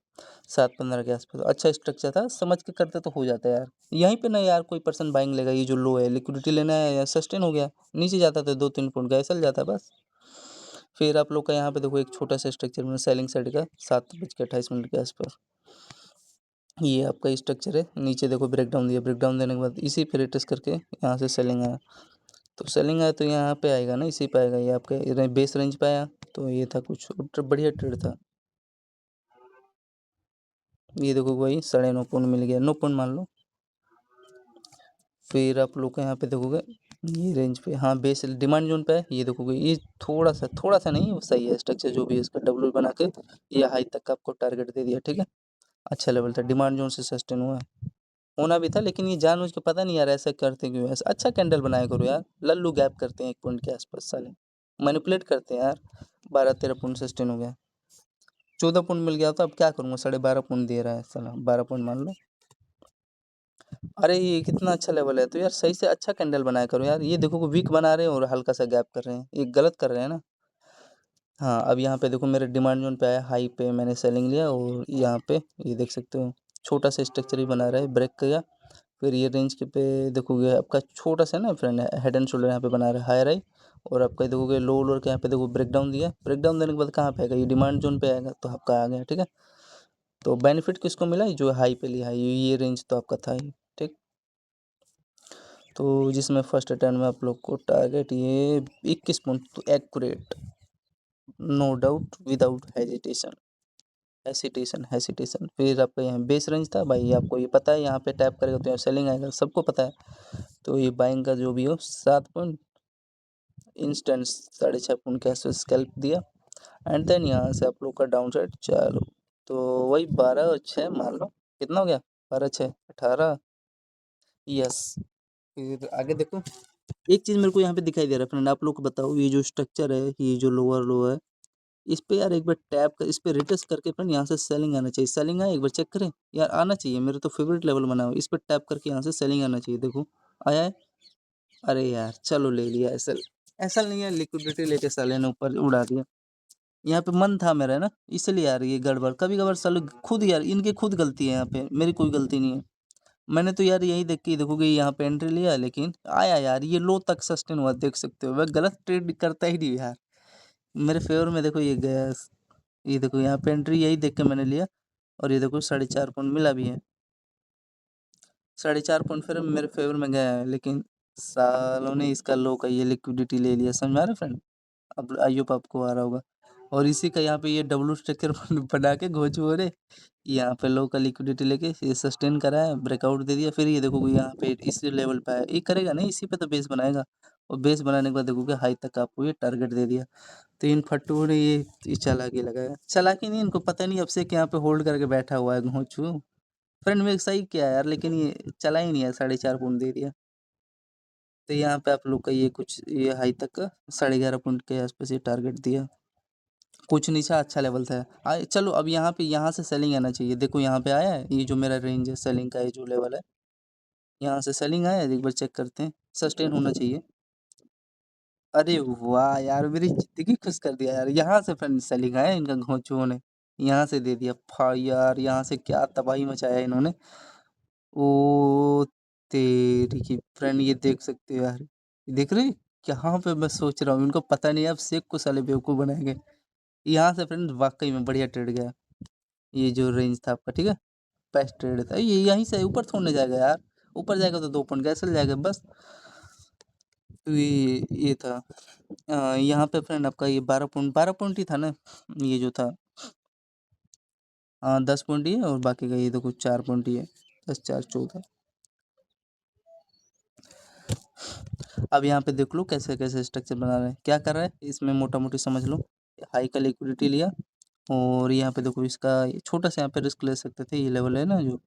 7:15 के आसपास अच्छा स्ट्रक्चर था, समझ के करते तो हो जाता है यार, यहीं पे ना यार कोई पर्सन बाइंग लेगा, ये जो लो है लिक्विडिटी लेना है या सस्टेन हो गया, नीचे जाता था 2-3 पॉइंट का ऐसा जाता है बस। फिर आप लोग का यहाँ पे देखो एक छोटा सा स्ट्रक्चर में सेलिंग साइड का 7:28 के आसपास, ये आपका स्ट्रक्चर है, नीचे देखो ब्रेक डाउन दिया, ब्रेक डाउन देने के बाद इसी पे रिटेस्ट करके यहाँ से सेलिंग आया, तो सेलिंग आया तो यहाँ पे आएगा ना, इसी पे आएगा, ये आपके बेस रेंज पे आया, तो ये था कुछ बढ़िया ट्रेड था। ये देखो वही 9.5 पॉइंट मिल गया, 9 पॉइंट मान लो। फिर आप लोग का यहाँ पे देखोगे ये रेंज पे, हाँ बेस डिमांड जोन पे है, ये देखोगे ये थोड़ा सा नहीं, वो सही है स्ट्रक्चर जो भी है इसका, डब्ल्यू बना के ये हाई तक का आपको टारगेट दे दिया, ठीक है। अच्छा लेवल था, डिमांड जोन से सस्टेन हुआ, होना भी था, लेकिन ये जानबूझ के पता नहीं यार ऐसा करते क्यों, ऐसा अच्छा कैंडल बनाया करो यार, लल्लू गैप करते हैं 1 पॉइंट के आसपास साले, मैनिपुलेट करते हैं यार। 12-13 पॉइंट सस्टेन हो गया, 14 पॉइंट मिल गया, तो अब क्या करूँगा, 12.5 पॉइंट दे रहा है साला, 12 पॉइंट मान लो। अरे ये कितना अच्छा लेवल है, तो यार सही से अच्छा कैंडल बनाया करो यार, ये देखो वीक बना रहे हैं और हल्का सा गैप कर रहे हैं, ये गलत कर रहे हैं ना। हाँ, अब यहाँ पे देखो मेरे डिमांड जोन पे आया, हाई पे मैंने सेलिंग लिया, और यहाँ पे ये देख सकते हो छोटा सा स्ट्रक्चर ही बना रहा है, ब्रेक किया, फिर ये रेंज के पे देखोगे आपका छोटा सा ना फ्रेंड, हेड एंड शोल्डर यहाँ पे बना रहा है, हाई राई, और आपका देखोगे लो लोअर के यहाँ पे देखो ब्रेक डाउन दिया, ब्रेक डाउन देने के बाद कहाँ पे आएगा, ये डिमांड जोन पे आएगा, तो आपका आ गया, ठीक है। तो बेनिफिट किसको मिला, जो हाई पे लिया है, ये रेंज तो आपका था ही, ठीक। तो जिसमें फर्स्ट अटेम्प्ट में आप लोग को टारगेट ये 21 पॉइंट, तो accurate, no doubt, without hesitation. फिर आपका यहाँ बेस रेंज था भाई, आपको ये पता है, यहाँ पे टैप करेगा तो यहाँ सेलिंग आएगा, सबको पता है। तो ये बाइंग का जो भी हो 7 पॉइंट, इंस्टेंट 6.5 पॉइंट के आसपास स्कैल्प दिया, एंड देन यहाँ से आप लोग का डाउन साइड चालू। तो वही 12 और 6 मान लो, कितना हो गया, 12 6 18, यस। फिर आगे देखो, एक चीज़ मेरे को यहाँ पे दिखाई दे रहा है फ्रेंड, आप लोग को बताओ, ये जो स्ट्रक्चर है, ये जो लोअर लो है, इस पे यार एक बार टैप कर, इस पे रिटच करके फ्रेंड यहाँ से सेलिंग आना चाहिए। सेलिंग आया, एक बार चेक करें यार, आना चाहिए, मेरे तो फेवरेट लेवल बना हुआ है। इस पे टैप करके यहाँ से सेलिंग आना चाहिए, देखो आया है। अरे यार चलो ले लिया, ऐसा ऐसा नहीं है, लिक्विडिटी लेके साले ने ऊपर उड़ा दिया। यहाँ पे मन था मेरा ना, इसलिए यार ये गड़बड़, कभी कभार साले खुद यार, इनकी खुद गलती है, यहाँ पे मेरी कोई गलती नहीं है। मैंने तो यार यही देख के देखोगे यहाँ पे एंट्री लिया, लेकिन आया यार, ये लो तक सस्टेन हुआ, देख सकते हो। मैं गलत ट्रेड करता ही नहीं यार, मेरे फेवर में देखो ये गया। ये देखो यहाँ पे एंट्री यही देख के मैंने लिया, और ये देखो 4.5 पॉइंट मिला भी है, 4.5 पॉइंट फिर मेरे फेवर में गया है, लेकिन सालों ने इसका लो का ये लिक्विडिटी ले लिया, समझ में आ रहा है फ्रेंड। अब आई होप आपको आ रहा होगा। और इसी का यहाँ पे ये डब्लू स्ट्रक्चर बना के घोच हो रहे, यहाँ पे लो का लिक्विडिटी लेके ये सस्टेन करा है, ब्रेकआउट दे दिया, फिर ये देखोगे यहाँ पे इस लेवल पे है, ये करेगा नहीं, इसी पे तो बेस बनाएगा, और बेस बनाने के बाद देखोगे हाई तक आपको ये टारगेट दे दिया। तो इन फट्टुओं ने ये चालाकी लगाया, चालाकी नहीं, इनको पता नहीं अब से कि यहाँ पे होल्ड करके बैठा हुआ है घोंचू। फ्रेंड में सही किया यार, लेकिन ये चला ही नहीं है, 4.5 पॉइंट दे दिया। तो यहाँ पे आप लोग का ये कुछ ये हाई तक का 11.5 पॉइंट के आसपास ये टारगेट दिया, कुछ नीचा अच्छा लेवल था। चलो अब यहाँ पे, यहाँ से सेलिंग आना चाहिए, देखो यहाँ पे आया है, ये जो मेरा रेंज है सेलिंग का, ये जो लेवल है, यहाँ से सेलिंग आया है, एक बार चेक करते हैं, सस्टेन होना चाहिए। अरे वाह यार, मेरी जिंदगी खुश कर दिया यार, यहाँ से फ्रेंड सेलिंग आया इनका, घोंचुओं ने यहाँ से दे दिया फा यार, यहाँ से क्या तबाही मचाया इन्होंने। ओ तेरी की फ्रेंड, ये देख सकते हो यार, देख रहे यहाँ पे मैं सोच रहा हूँ, इनको पता नहीं, अब शेख को साले बेवकूफ़ बनाएंगे। यहाँ से फ्रेंड वाकई में बढ़िया ट्रेड गया, ये जो रेंज था आपका, ठीक है, बेस्ट ट्रेड था ये, यहीं से ऊपर छोड़ने जाएगा यार, ऊपर जाएगा तो 2 पॉइंट कैसे जाएगा बस। तो ये था यहाँ पे फ्रेंड आपका ये 12 पॉइंट ही था ना, ये जो था, हाँ 10 पॉइंट ही है, और बाकी का ये तो कुछ 4 पॉइंट ही है, 10 4 14। अब यहाँ पे देख लो कैसे कैसे स्ट्रक्चर बना रहे हैं, क्या कर रहा है इसमें, मोटा मोटी समझ लो। हाई का लिक्विडिटी लिया, और यहाँ पे देखो इसका छोटा सा यहाँ पे रिस्क ले सकते थे, ये लेवल है ना जो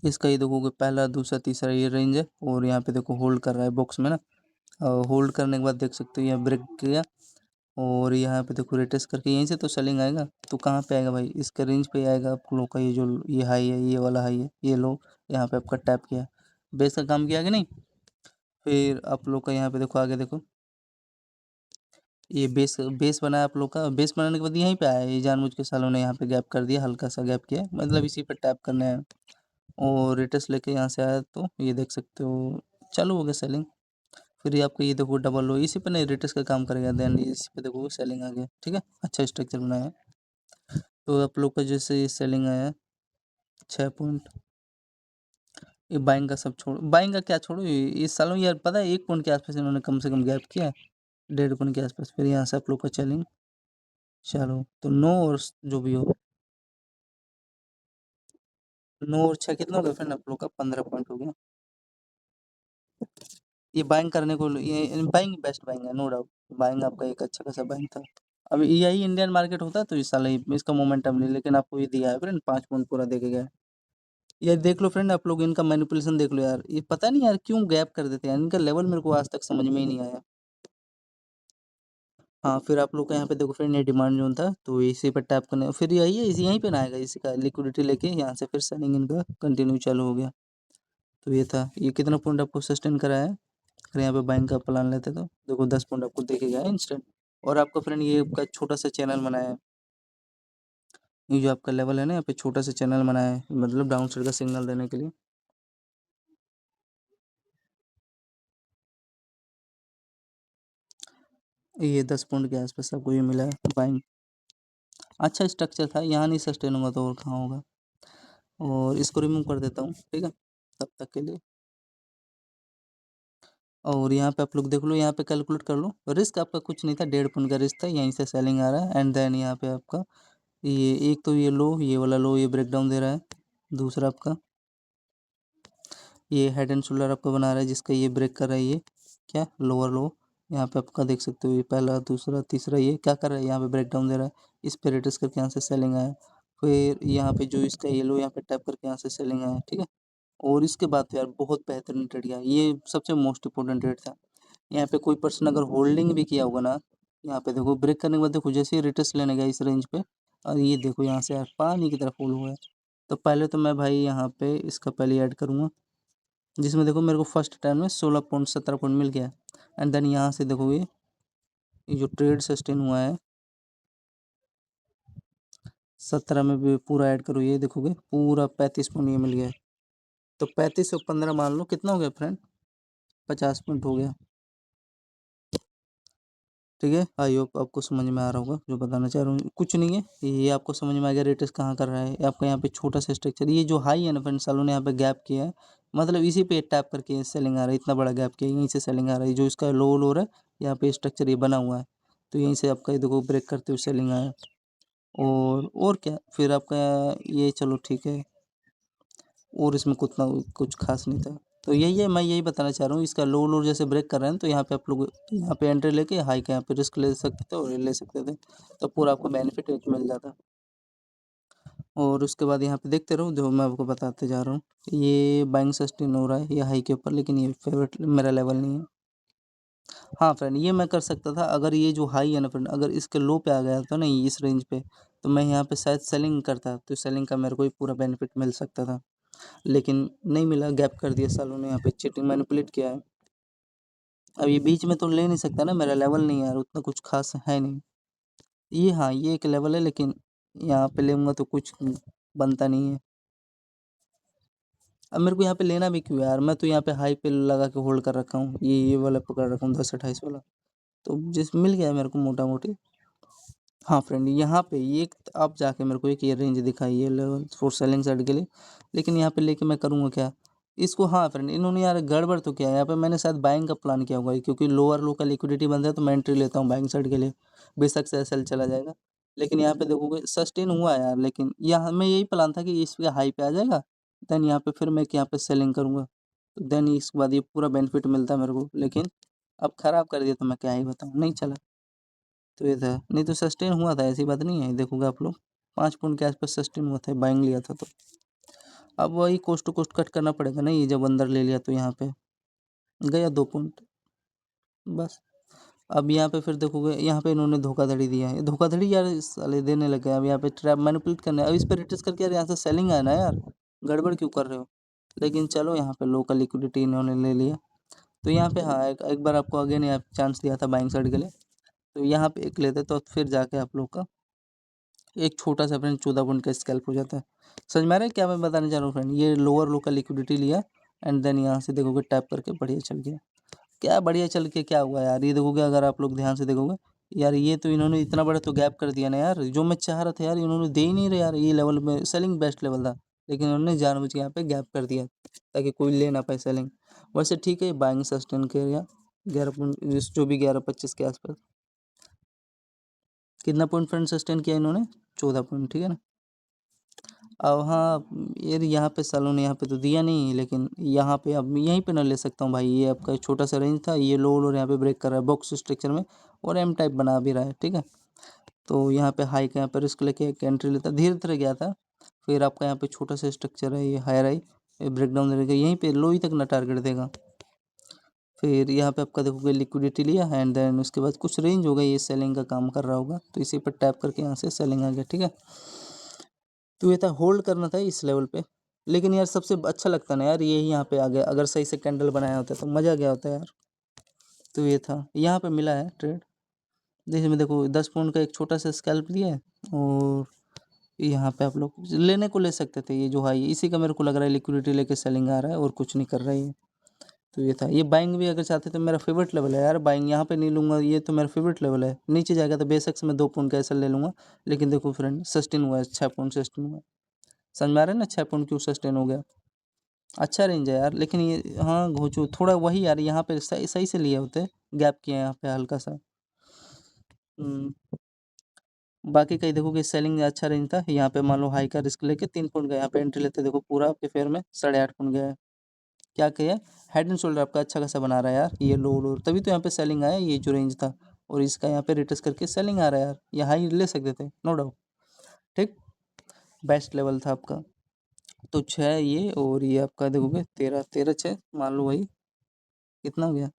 इसका, ये देखोगे पहला दूसरा तीसरा ये रेंज है, और यहाँ पे देखो होल्ड कर रहा है बॉक्स में ना, होल्ड करने के बाद देख सकते हो यहाँ ब्रेक किया, और यहाँ पे देखो रिटेस्ट करके यहीं से तो सेलिंग आएगा, तो कहाँ पे आएगा भाई, इसका रेंज पे आएगा आप लोग का, ये जो ये हाई है, ये वाला हाई है, ये लो, यहाँ पे आपका टैप किया, बेस का काम किया कि नहीं। फिर आप लोग का यहाँ पे देखो, आगे देखो, ये बेस बेस बनाया आप लोग का, बेस बनाने के बाद यहीं पे आया, ये जानबूझ के सालों ने यहाँ पे गैप कर दिया, हल्का सा गैप किया, मतलब इसी पे टैप करना है, और रिटेस्ट लेके यहाँ से आया, तो ये देख सकते हो चालू हो गया सेलिंग। फिर ये आपको ये देखो डबल लो, इसी पे नहीं रिटेस्ट का काम करेगा, देन इसी पे देखो सेलिंग आ गया, ठीक है, अच्छा स्ट्रक्चर बनाया है। तो आप लोग का जैसे ये सेलिंग आया 6 पॉइंट, ये बाइंग का सब छोड़ो, बाइंग का क्या छोड़ो, ये इस सालों यार पता है 1 पॉइंट के आसपास इन्होंने कम से कम गैप किया, 1.5 पॉइंट के आसपास, फिर यहाँ से आप लोग का चलेंगे। चलो तो 9 और जो भी हो, 9 और 6 कितना हो गया फ्रेंड आप लोग का, 15 पॉइंट हो गया। ये बाइंग करने को, ये बाइंग बेस्ट बाइंग है, नो डाउट, बाइंग आपका एक अच्छा खासा बाइंग था। अब यही इंडियन मार्केट होता है तो इस साल इसका मोमेंटम नहीं, लेकिन आपको ये दिया है फ्रेंड, 5 पॉइंट पूरा देके गया है। ये देख लो फ्रेंड, आप लोग इनका मैनिपुलेशन देख लो यार, ये पता नहीं यार क्यों गैप कर देते हैं, इनका लेवल मेरे को आज तक समझ में ही नहीं आया। हाँ फिर आप लोग का यहाँ पे देखो फ्रेंड, ये डिमांड जोन था, तो इसी पर टैप करने, फिर यही है, इसी यहीं पे ना आएगा, इसी का लिक्विडिटी लेके यहाँ से फिर सेलिंग इनका कंटिन्यू चालू हो गया। तो ये था, ये कितना पॉइंट आपको सस्टेन करा है, अगर यहाँ पे बैंक का प्लान लेते तो देखो 10 पॉइंट आपको देखे गया इंस्टेंट। और आपका फ्रेंड ये आपका छोटा सा चैनल बनाया है, ये जो आपका लेवल है ना, यहाँ पे छोटा सा चैनल बनाया है, मतलब डाउन साइड का सिग्नल देने के लिए। ये 10 पॉइंट के आसपास आपको ये मिला है बाइंग, अच्छा स्ट्रक्चर था, यहाँ नहीं सस्टेन होगा तो और कहाँ होगा। और इसको रिमूव कर देता हूँ, ठीक है, तब तक के लिए। और यहाँ पे आप लोग देख लो, यहाँ पे कैलकुलेट कर लो, रिस्क आपका कुछ नहीं था, 1.5 पॉइंट का रिस्क था, यहीं से सेलिंग आ रहा है। एंड देन यहाँ पे आपका ये एक तो ये लो, ये वाला लो, ये ब्रेक डाउन दे रहा है। दूसरा आपका ये हेड एंड शोल्डर आपका बना रहा है, जिसका ये ब्रेक कर रहा है, ये क्या लोअर लो। यहाँ पे आपका देख सकते हो, ये पहला दूसरा तीसरा, ये क्या कर रहा है, यहाँ पे ब्रेक डाउन दे रहा है, इस पे रेटिस करके यहाँ से सेलिंग आया। फिर यहाँ पे जो इसका ये लो, यहाँ पे टैप करके यहाँ से सेलिंग आया, ठीक है। और इसके बाद तो यार बहुत बेहतरीन ट्रेड गया, ये सबसे मोस्ट इंपॉर्टेंट ट्रेड था। यहाँ पे कोई पर्सन अगर होल्डिंग भी किया होगा ना, यहाँ पे देखो ब्रेक करने के बाद देखो जैसे ही रिटर्स लेने गया इस रेंज पे, और ये देखो यहाँ से यार पानी की तरफ फॉल हुआ है। तो पहले तो मैं भाई यहाँ पे इसका पहले ऐड करूँगा, जिसमें देखो मेरे को फर्स्ट टाइम में 16 पॉइंट 17 पॉइंट मिल गया। एंड देन यहाँ से देखोगे ये जो ट्रेड सस्टेन हुआ है 17 में भी पूरा ऐड करो, ये देखोगे पूरा 35 पॉइंट ये मिल गया है। तो 35 और 15 मान लो कितना हो गया फ्रेंड, 50 पॉइंट हो गया, ठीक है। आई होप आपको समझ में आ रहा होगा जो बताना चाह रहा हूँ, कुछ नहीं है, ये आपको समझ में आ गया रेटस कहाँ कर रहा है। आपका यहाँ पे छोटा सा स्ट्रक्चर, ये जो हाई है ना फ्रेंड, सालों ने यहाँ पे गैप किया है, मतलब इसी पे टैप करके सेलिंग आ रहा है, इतना बड़ा गैप किया है, यहीं से सेलिंग आ रहा है। जो इसका लो लो रहा है, यहाँ पे स्ट्रक्चर ये बना हुआ है, तो यहीं से आपका ये देखो ब्रेक करते हुए सेलिंग आया। और क्या फिर आपका ये, चलो ठीक है, और इसमें कुछ खास नहीं था। तो यही है, मैं यही बताना चाह रहा हूँ, इसका लो लो जैसे ब्रेक कर रहे हैं, तो यहाँ पे आप लोग यहाँ पे एंट्री लेके हाई के यहाँ पे रिस्क ले सकते थे और ले सकते थे, तो पूरा आपको बेनिफिट एक मिल जाता। और उसके बाद यहाँ पे देखते रहो, जो मैं आपको बताते जा रहा हूँ, ये बाइंग सस्टेन हो रहा है ये हाई के ऊपर, लेकिन ये फेवरेट मेरा लेवल नहीं है। हाँ फ्रेंड, ये मैं कर सकता था, अगर ये जो हाई है ना फ्रेंड, अगर इसके लो पे आ गया था ना इस रेंज पे, तो मैं यहाँ पे शायद सेलिंग करता, तो सेलिंग का मेरे को ही पूरा बेनिफिट मिल सकता था, लेकिन नहीं मिला, गैप कर दिया सालों ने, यहाँ पे चीटिंग मैनिपुलेट किया है। अब ये बीच में तो ले नहीं सकता ना, मेरा लेवल नहीं है यार, उतना कुछ खास है नहीं। ये हाँ, ये एक लेवल है, लेकिन यहाँ पे लेऊंगा तो कुछ बनता नहीं है। अब मेरे को यहाँ पे लेना भी क्यों यार, मैं तो यहाँ पे हाई पे लगा के होल्ड कर रखा हूँ, ये वाला पकड़ रखा हूँ 10-28 वाला, तो जिस मिल गया मेरे को मोटा मोटी। हाँ फ्रेंड, यहाँ पे ये आप जाके मेरे को एक ये रेंज दिखाई है लेवल फॉर सेलिंग साइड के लिए, लेकिन यहाँ पे लेके मैं करूँगा क्या इसको। हाँ फ्रेंड, इन्होंने यार गड़बड़ तो किया है, यहाँ पे मैंने शायद बाइंग का प्लान किया होगा, क्योंकि लोअर लो का लिक्विडिटी बंद है, तो मैं एंट्री लेता हूँ बाइंग साइड के लिए, बेशक से एसएल चला जाएगा। लेकिन यहाँ पे देखोगे सस्टेन हुआ है यार, लेकिन यहाँ में यही प्लान था कि इस पे हाई पे आ जाएगा, देन यहाँ पे फिर मैं यहाँ पे सेलिंग करूँगा, तो देन इसके बाद ये पूरा बेनिफिट मिलता है मेरे को, लेकिन अब ख़राब कर दिया तो मैं क्या ही बताऊँ, नहीं चला। तो ये था, नहीं तो सस्टेन हुआ था, ऐसी बात नहीं है, देखोगे आप लोग 5 पॉइंट के आसपास सस्टेन हुआ था, बाइंग लिया था तो। अब वही कोस्ट टू कोस्ट कट करना पड़ेगा ना, ये जब अंदर ले लिया तो यहाँ पे गया 2 पॉइंट बस। अब यहाँ पे फिर देखोगे, यहाँ पे इन्होंने धोखाधड़ी दिया है, धोखाधड़ी यार साले देने लगे हैं। अब यहाँ पे ट्रैप मैनिपुलेट करना है, अब इस पे रिटर्स करके यार यहाँ से सेलिंग है ना यार, गड़बड़ क्यों कर रहे हो। लेकिन चलो यहाँ पे लोकल लिक्विडिटी इन्होंने ले लिया, तो यहाँ पे हाँ एक बार आपको अगेन यहाँ चांस दिया था बाइंग साइड के लिए, तो यहाँ पे एक लेते तो फिर जाके आप लोग का एक छोटा सा फ्रेंड 14 पॉइंट का स्कैल्प हो जाता है। समझ में आ रहा है क्या मैं बताना चाह रहा हूँ फ्रेंड, ये लोअर लो का लिक्विडिटी लिया, एंड देन यहाँ से देखोगे टैप करके बढ़िया चल गया। क्या बढ़िया चल के क्या हुआ यार, ये देखोगे अगर आप लोग ध्यान से देखोगे यार, ये तो इन्होंने इतना बड़ा तो गैप कर दिया ना यार, जो मैं चाह रहा था यार इन्होंने दे ही नहीं रहे यार, ये लेवल में सेलिंग बेस्ट लेवल था, लेकिन उन्होंने जानबूझ के यहाँ पे गैप कर दिया ताकि कोई ले ना पाए सेलिंग। वैसे ठीक है, बाइंग सस्टेन के या 11 पॉइंट जो भी 11-25 के आसपास, कितना पॉइंट फ्रेंड सस्टेन किया इन्होंने, 14 पॉइंट, ठीक है ना। अब हाँ यार, यहाँ पे सालों ने यहाँ पे तो दिया नहीं, लेकिन यहाँ पे अब यहीं पे ना ले सकता हूँ भाई, ये आपका छोटा सा रेंज था, ये लो लो यहाँ पे ब्रेक कर रहा है बॉक्स स्ट्रक्चर में, और एम टाइप बना भी रहा है, ठीक है। तो यहाँ पे हाई का यहाँ पे रिस्क लेके एक एंट्री लेता, धीरे धीरे गया था। फिर आपका यहाँ पे छोटा सा स्ट्रक्चर है, ये हायर आई, ये ब्रेक डाउन देगा, यहीं पे लो ही तक ना टारगेट देगा। फिर यहाँ पे आपका देखोगे लिक्विडिटी लिया, एंड देन उसके बाद कुछ रेंज होगा, ये सेलिंग का काम कर रहा होगा, तो इसी पर टैप करके यहाँ से सेलिंग आ गया, ठीक है। तो ये था, होल्ड करना था इस लेवल पे, लेकिन यार सबसे अच्छा लगता ना यार, ये यहाँ पे आ गया, अगर सही से कैंडल बनाया होता तो मज़ा आ गया होता यार। तो ये था, यहाँ पे मिला है ट्रेड, देखिए मैं देखो 10 पॉइंट का एक छोटा सा स्कैल्प लिया है, और यहाँ पे आप लोग लेने को ले सकते थे, ये जो हाई इसी का मेरे को लग रहा है लिक्विडिटी लेके सेलिंग आ रहा है, और कुछ नहीं कर रहा है ये। तो ये था। ये बाइंग भी अगर चाहते तो मेरा फेवरेट लेवल है यार, बाइंग यहाँ पे नहीं लूँगा, ये तो मेरा फेवरेट लेवल है। नीचे जाएगा तो बेशक से मैं 2 पॉइंट का एसएल ले लूँगा, लेकिन देखो फ्रेंड सस्टेन हुआ है, 6 पॉइंट सस्टेन हुआ है। समझ में आ रहा है ना 6 पॉइंट क्यों सस्टेन हो गया? अच्छा रेंज है यार, लेकिन ये हाँ घोचो थोड़ा वही यार, यहाँ पे सही सही से लिए होते, गैप किया है यहाँ पे हल्का सा। बाकी कहीं देखोगे सेलिंग अच्छा रेंज था, यहाँ पे मान लो हाई का रिस्क लेके 3 पॉइंट का यहाँ पे एंट्री लेते, देखो पूरा आपके फेयर में 8.5 पॉइंट गया है। क्या किया? हेड एंड शोल्डर आपका अच्छा खासा बना रहा है यार, ये लो लो, तभी तो यहाँ पे सेलिंग आया, ये जो रेंज था और इसका यहाँ पे रिटेस्ट करके सेलिंग आ रहा है यार, ये हाई ले सकते थे नो डाउट। ठीक, बेस्ट लेवल था आपका। तो 6 ये और ये आपका देखोगे 13 13 6 मान लो वही कितना हो गया,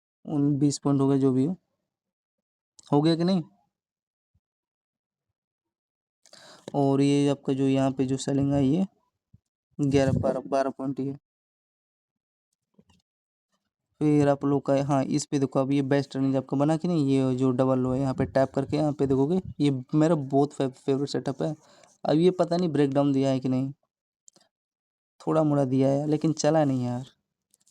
20 पॉइंट हो गया, जो भी हो गया कि नहीं। और ये आपका जो यहाँ पे जो सेलिंग आई है 11 12 पॉइंट ये। फिर आप लोग का हाँ इस पे देखो, अब ये बेस्ट रेंज आपका बना कि नहीं, ये जो डबल लो है यहाँ पे टैप करके यहाँ पे देखोगे, ये मेरा बहुत फेवरेट सेटअप है। अब ये पता नहीं ब्रेक डाउन दिया है कि नहीं, थोड़ा मोड़ा दिया है लेकिन चला नहीं यार।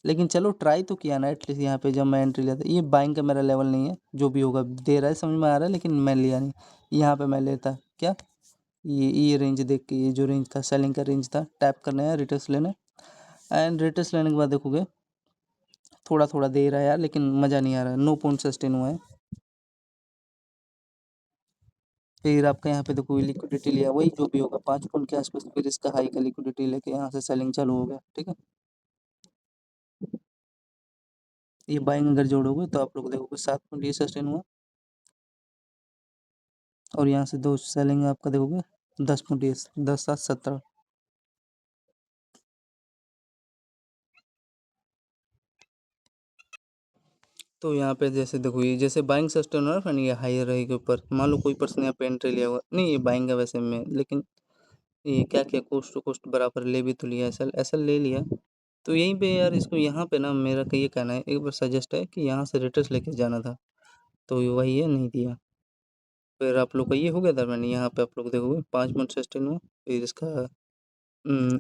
लेकिन चलो ट्राई तो किया ना एटलीस्ट, यहाँ पे जब मैं एंट्री लेता, ये बाइंग का मेरा लेवल नहीं है, जो भी होगा दे रहा है समझ में आ रहा है, लेकिन मैं लिया नहीं। यहाँ पे मैं लेता क्या, ये रेंज देख के, ये जो रेंज था सेलिंग का रेंज था, टैप करना है रिटर्स लेना, एंड रिटर्स लेने के बाद देखोगे थोड़ा थोड़ा दे रहा है यार, लेकिन मज़ा नहीं आ रहा है, नो पॉइंट सस्टेन हुआ है। फिर आपका यहाँ पे देखो लिक्विडिटी लिया, वही जो भी होगा 5 पॉइंट के आसपास, फिर इसका हाई का लिक्विडिटी लेके यहाँ से सेलिंग चालू हो गया। ठीक है, ये बाइंग अगर जोड़ोगे तो आप लोग देखोगे 7 पॉइंट ये सस्टेन हुआ, और यहाँ से 2 सेलिंग आपका देखोगे 10 पॉइंट ये 10 7 17। तो यहाँ पे जैसे देखो, ये जैसे बाइंग सस्टेन हो रहा है, ये हायर रही के ऊपर, मान लो कोई पर्सन यहाँ पे एंट्री लिया हुआ नहीं, ये बाइंग है वैसे में, लेकिन ये क्या किया, कोस्ट टू कोस्ट बराबर ले भी तो लिया, एसल एसल ले लिया। तो यहीं पे यार इसको यहाँ पे ना मेरा ये कहना है, एक बार सजेस्ट है कि यहाँ से रिटर्स लेके जाना था, तो वही है नहीं दिया। फिर आप लोग का ये हो गया था, मैंने यहाँ पे आप लोग देखोगे 5 मंथ सस्टेन हुआ, फिर इसका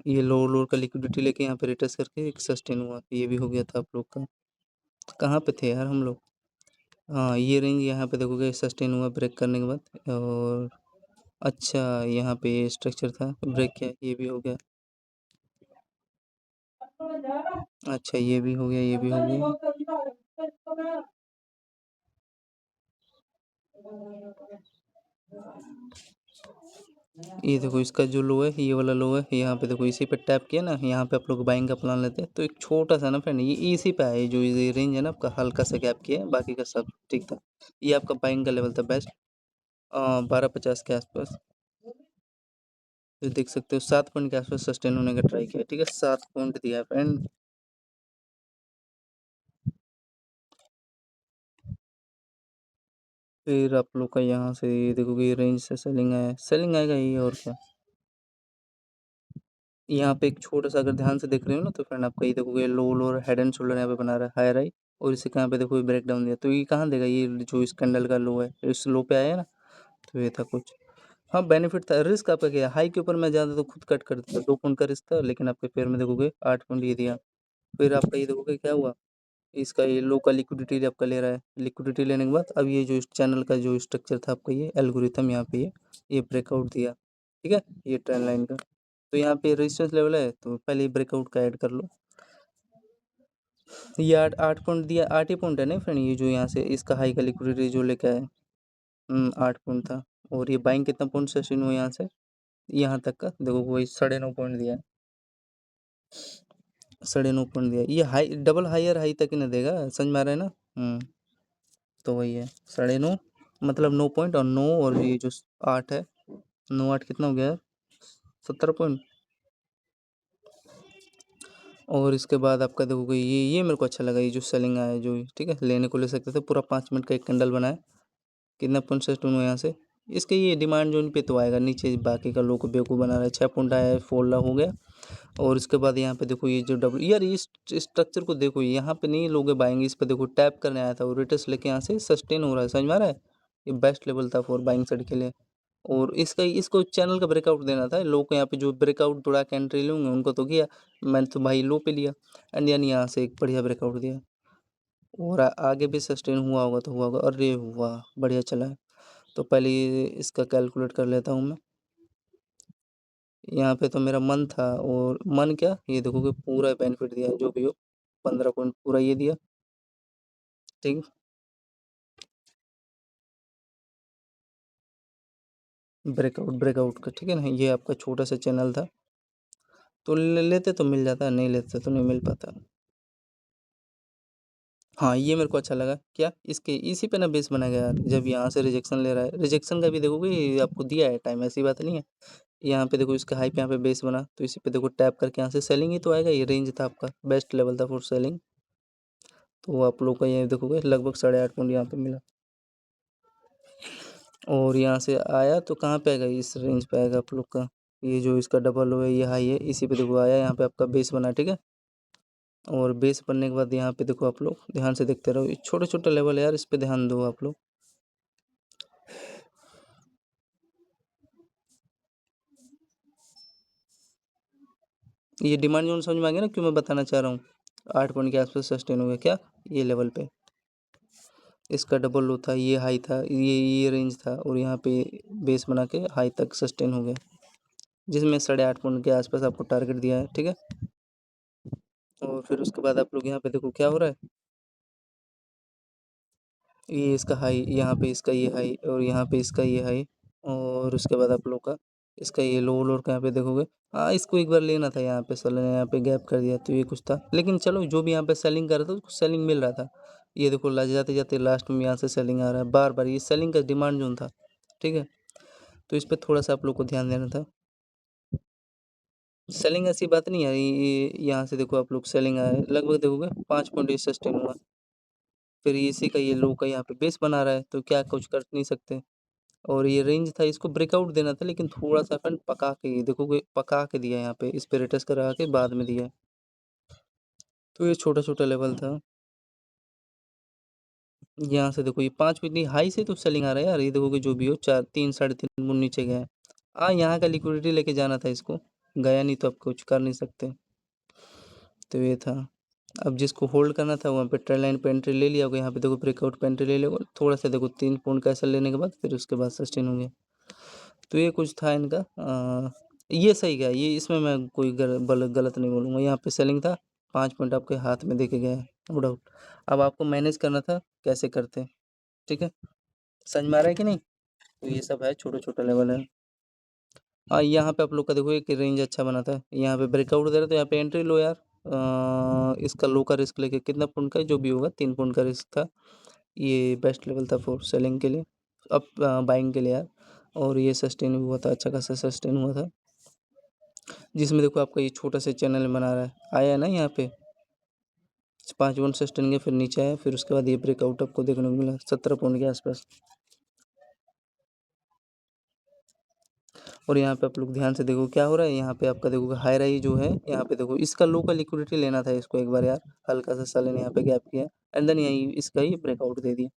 ये लोअर लोअर का लिक्विडिटी लेके यहाँ पे रिटर्स करके एक सस्टेन हुआ, ये भी हो गया था आप लोग का। कहाँ पे थे यार हम लोग, हाँ ये रेंज यहाँ पे देखोगे सस्टेन हुआ ब्रेक करने के बाद, और अच्छा यहाँ पे ये स्ट्रक्चर था ब्रेक किया, ये भी हो गया। अच्छा ये भी हो गया, ये भी हो गया। ये देखो इसका जो लो है, ये वाला लो है, यहाँ पे देखो इसी पे टैप किया ना, यहाँ पे आप लोग बाइंग का प्लान लेते हैं, तो एक छोटा सा ना फ्रेंड ये इसी पे आया, जो ये रेंज है ना आपका, हल्का सा गैप किया है, बाकी का सब ठीक था। ये आपका बाइंग का लेवल था बेस्ट, 12.50 के आसपास। तो देख सकते हो 7 पॉइंट के आसपास सस्टेन होने का ट्राई किया। ठीक है, 7 पॉइंट दिया है फ्रेंड। फिर आप लोग का यहाँ से देखोगे ये रेंज से सेलिंग आया, सेलिंग आएगा ये, और क्या। यहाँ पे एक छोटा सा अगर ध्यान से देख रहे हो ना, तो फ्रेंड आपका ये देखोगे लो लोअर हेड एंड शोल्डर यहाँ पे बना रहा है, हायर आई, और इसे कहाँ पे देखो ब्रेक डाउन दिया, तो ये कहाँ देगा, ये जो इस कैंडल का लो है, इस लो पे आया ना, तो ये था कुछ। हाँ बेनिफिट था, रिस्क आपका क्या है, हाई के ऊपर मैं ज़्यादा तो खुद कट कर देता, 2 पॉइंट का रिस्क था, लेकिन आपके पेयर में देखोगे 8 पॉइंट ये दिया। फिर आपका ये देखोगे क्या हुआ, इसका ये लो का लिक्विडिटी आपका ले रहा है, लिक्विडिटी लेने के बाद अब ये जो इस चैनल का जो स्ट्रक्चर था आपका, ये एल्गोरिथम यहाँ पे ये ब्रेकआउट दिया। ठीक है, ये ट्रेंड लाइन का, तो यहाँ पे रेजिस्टेंस लेवल है, तो पहले ब्रेकआउट का ऐड कर लो। ये 8 पॉइंट दिया, 8 ही पॉइंट है नहीं फ्रेंड, ये जो यहाँ से इसका हाई का लिक्विडिटी जो लेके आए, 8 पॉइंट था। और ये बाइंग कितना पॉइंट से शुरू हुआ यहाँ से यहाँ तक का, देखो वही 9.5 पॉइंट दिया है, 9.5 पॉइंट दिया, ये हाई डबल हायर हाई तक ही ना देगा, समझ में आ रहा है ना। तो वही है 9.5, मतलब 9 पॉइंट, और 9 और ये जो 8 है, 9 8 कितना हो गया, 17 पॉइंट। और इसके बाद आपका देखोगे ये मेरे को अच्छा लगा, ये जो सेलिंग आया जो, ठीक है लेने को ले सकते थे, पूरा 5 मिनट का एक कैंडल बनाया, कितना पॉइंट से टून यहाँ से, इसके ये डिमांड जोन पे तो आएगा नीचे, बाकी का लोग को बेवकूफ़ बना रहा है, 6 पॉइंट आया है, 4 लाख हो गया। और इसके बाद यहाँ पे देखो ये जो डब्ल्यू, यार इस स्ट्रक्चर को देखो, यहाँ पे नहीं लोग बाइंग, इस पे देखो टैप करने आया था, और रिटर्स लेके यहाँ से सस्टेन हो रहा है, समझ में आ रहा है, ये बेस्ट लेवल था फॉर बाइंग साइड के लिए। और इसका इसको चैनल का ब्रेकआउट देना था, लोग को यहाँ पे जो ब्रेकआउट दौड़ा के एंट्री लूँगे उनको तो किया, मैंने तो भाई लो पे लिया, एंड यानी यहाँ से एक बढ़िया ब्रेकआउट दिया। और आगे भी सस्टेन हुआ होगा तो हुआ होगा। अरे वाह! बढ़िया चला है। तो पहले ये इसका कैलकुलेट कर लेता हूँ मैं। यहाँ पे तो मेरा मन था, और मन क्या, ये देखोगे पूरा बेनिफिट दिया है जो भी हो, 15 पॉइंट पूरा ये दिया, ठीक। ब्रेकआउट का, ठीक है ना, ये आपका छोटा सा चैनल था, तो ले लेते तो मिल जाता, नहीं लेते तो नहीं मिल पाता। हाँ, ये मेरे को अच्छा लगा, क्या इसके इसी पे ना बेस बनाया गया यार, जब यहाँ से रिजेक्शन ले रहा है, रिजेक्शन का भी देखोगे ये आपको दिया है टाइम, ऐसी बात नहीं है। यहाँ पे देखो इसका हाई पे यहाँ पे बेस बना, तो इसी पे देखो टैप करके यहाँ से सेलिंग ही तो आएगा, ये रेंज था आपका, बेस्ट लेवल था फॉर सेलिंग। तो आप लोग का ये देखोगे लगभग 8.5 पॉइंट यहाँ पे मिला, और यहाँ से आया तो कहाँ पे आएगा, इस रेंज पे आएगा आप लोग का, ये जो इसका डबल लो है, ये हाई है, इसी पे देखो आया, यहाँ पे आपका बेस बना, ठीक है। और बेस बनने के बाद यहाँ पे देखो आप लोग ध्यान से देखते रहो, ये छोटे छोटे लेवल है यार, इस पे ध्यान दो आप लोग। ये डिमांड जोन समझ में आ गया ना, क्यों मैं बताना चाह रहा हूँ। 8 पॉइंट के आसपास सस्टेन हो गया क्या, ये लेवल पे इसका डबल लो था, ये हाई था, ये रेंज था, और यहाँ पे बेस बना के हाई तक सस्टेन हो गया, जिसमें 8.5 पॉइंट के आसपास आपको टारगेट दिया है, ठीक है। और फिर उसके बाद आप लोग यहाँ पे देखो क्या हो रहा है, ये इसका हाई, यहाँ पे इसका ये हाई, और यहाँ पे इसका ये हाई, और उसके बाद आप लोग का इसका ये लो लोर का यहाँ पे देखोगे। हाँ, इसको एक बार लेना था, यहाँ पे सेल ने यहाँ पे गैप कर दिया, तो ये कुछ था, लेकिन चलो जो भी यहाँ पे सेलिंग कर रहा था उसको सेलिंग मिल रहा था। ये देखो जाते जाते लास्ट में यहाँ से सेलिंग आ रहा है, बार बार ये सेलिंग का डिमांड जोन था, ठीक है। तो इस पर थोड़ा सा आप लोग को ध्यान देना था। सेलिंग ऐसी बात नहीं है, ये यहाँ से देखो आप लोग सेलिंग आया है, लगभग देखोगे 5 पॉइंट सस्टेन हुआ, फिर इसी का ये लो का यहाँ पे बेस बना रहा है, तो क्या कुछ कर नहीं सकते। और ये रेंज था, इसको ब्रेकआउट देना था, लेकिन थोड़ा सा अपन पका के, ये देखोगे पका के दिया, यहाँ पे इस पे रेटस करा के बाद में दिया है। तो ये छोटा छोटा लेवल था, यहाँ से देखो ये 5 पे इतनी हाई से तो सेलिंग आ रहा है यार, ये देखोगे जो भी हो 4 3 3.5 गुण नीचे गया है। यहाँ का लिक्विडिटी लेके जाना था इसको, गया नहीं तो आप कुछ कर नहीं सकते। तो ये था, अब जिसको होल्ड करना था वहाँ पे ट्रेल लाइन पे एंट्री ले लिया होगा, यहाँ पे देखो ब्रेकआउट पे एंट्री ले लिया होगा, थोड़ा सा देखो 3 पॉइंट कैसे लेने के बाद फिर उसके बाद सस्टेन होंगे। तो ये कुछ था इनका, ये सही गया, ये इसमें मैं कोई गलत नहीं बोलूँगा, यहाँ पे सेलिंग था, 5 पॉइंट आपके हाथ में देके गया है, नो डाउट। अब आपको मैनेज करना था कैसे करते हैं, ठीक है, समझ में आ रहा है कि नहीं। तो ये सब है, छोटे छोटे लेवल है। हाँ, यहाँ पे आप लोग का देखो एक रेंज अच्छा बना था, यहाँ पे ब्रेकआउट दे रहा, तो यहाँ पे एंट्री लो यार। इसका लो का रिस्क लेके कितना पॉइंट का जो भी होगा, 3 पॉइंट का रिस्क था, ये बेस्ट लेवल था फॉर सेलिंग के लिए, अब बाइंग के लिए यार। और ये सस्टेन हुआ था, अच्छा खासा सस्टेन हुआ था, जिसमें देखो आपका ये छोटा सा चैनल बना रहा है, आया है ना यहाँ पे 5 पॉइंट सस्टेन के, फिर नीचे आया, फिर उसके बाद ये ब्रेकआउट आपको देखने को मिला 17 पॉइंट के आसपास। और यहाँ पे आप लोग ध्यान से देखो क्या हो रहा है, यहाँ पे आपका देखो हाई राई जो है, यहाँ पे देखो इसका लो का लिक्विडिटी लेना था इसको एक बार यार, हल्का सा सेल ने यहाँ पे गैप किया, एंड देन यही इसका ही ब्रेकआउट दे दिया,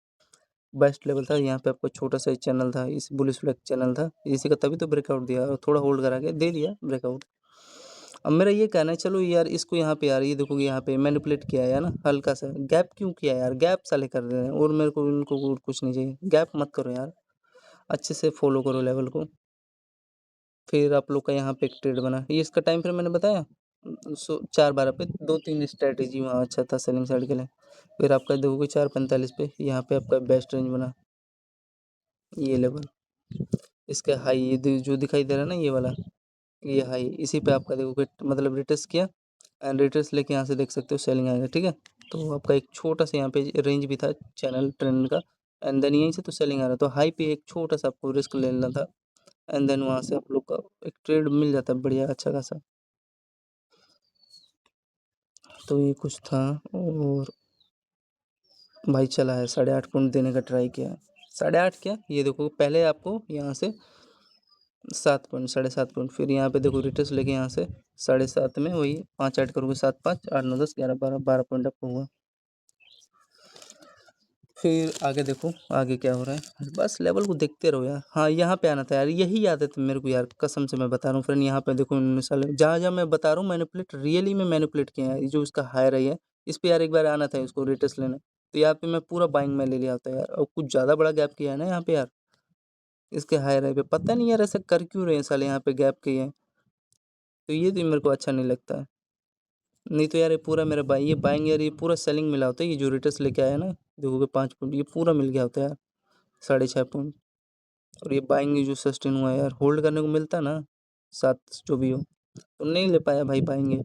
बेस्ट लेवल था। यहाँ पे आपका छोटा सा चैनल था, इस बुलिश फ्लैग चैनल था इसी का, तभी तो ब्रेकआउट दिया, और थोड़ा होल्ड करा के दे दिया ब्रेकआउट। अब मेरा ये कहना है, चलो यार इसको यहाँ पे यार, ये देखोगे यहाँ पे मैनिपुलेट किया है यार ना, हल्का सा गैप क्यों किया यार, गैप साले कर रहे हैं, और मेरे को इनको और कुछ नहीं चाहिए, गैप मत करो यार, अच्छे से फॉलो करो लेवल को। फिर आप लोग का यहाँ पे एक ट्रेड बना, ये इसका टाइम फ्रेम मैंने बताया, 4/12 पे 2-3 स्ट्रेटेजी वहाँ अच्छा था सेलिंग साइड के लिए। फिर आपका देखोगे 4:45 पे यहाँ पे आपका बेस्ट रेंज बना, ये लेवल, इसका हाई ये जो दिखाई दे रहा है ना, ये वाला, ये हाई, इसी पे आपका देखोगे मतलब रिटेस्ट किया, एंड रिटेस्ट लेके यहाँ से देख सकते हो सेलिंग आएगा, ठीक है। तो आपका एक छोटा सा यहाँ पे रेंज भी था चैनल ट्रेंड का, एंड देन यहीं से तो सेलिंग आ रहा, तो हाई पे एक छोटा सा आपको रिस्क ले लेना था, एंड देन वहाँ से आप लोग का एक ट्रेड मिल जाता है बढ़िया अच्छा खासा। तो ये कुछ था, और भाई चला है 8.5 पॉइंट देने का ट्राई किया है, 8.5 क्या, ये देखो पहले आपको यहाँ से 7 पॉइंट, 7.5 पॉइंट, फिर यहाँ पे देखो रिटर्स लेके यहाँ से 7.5 में वही 5 ऐड करोगे, 7 5 8 9 10 11 12 पॉइंट आपको हुआ। फिर आगे देखो आगे क्या हो रहा है, बस लेवल को देखते रहो यार। हाँ, यहाँ पे आना था यार, यही आदत है मेरे को यार, कसम से मैं बता रहा हूँ फ्रेंड, यहाँ पे देखो मिसाल जहाँ जहाँ मैं बता रहा हूँ मैनिपुलेट, रियली में मैनिपुलेट किया है, ये जो इसका हायर है इस पे यार एक बार आना था इसको रिटर्स लेने, तो यहाँ पे मैं पूरा बाइंग में ले लिया होता यार, और कुछ ज़्यादा बड़ा गैप किया है ना यहाँ पे यार, इसके हायर हाई पे पता नहीं यार ऐसा कर क्यों रहे हैं साले, यहाँ पे गैप किए हैं, तो ये तो मेरे को अच्छा नहीं लगता है। नहीं तो यार ये पूरा मेरा बाई ये बाइंग यार, ये पूरा सेलिंग मिला होता है, ये जो रिटर्स लेके आया ना, देखोगे 5 पॉइंट ये पूरा मिल गया होता है यार, 6.5 पॉइंट। और ये बाइंग जो सस्टेन हुआ है यार, होल्ड करने को मिलता ना, 7 जो भी हो, तो नहीं ले पाया भाई पाएंगे।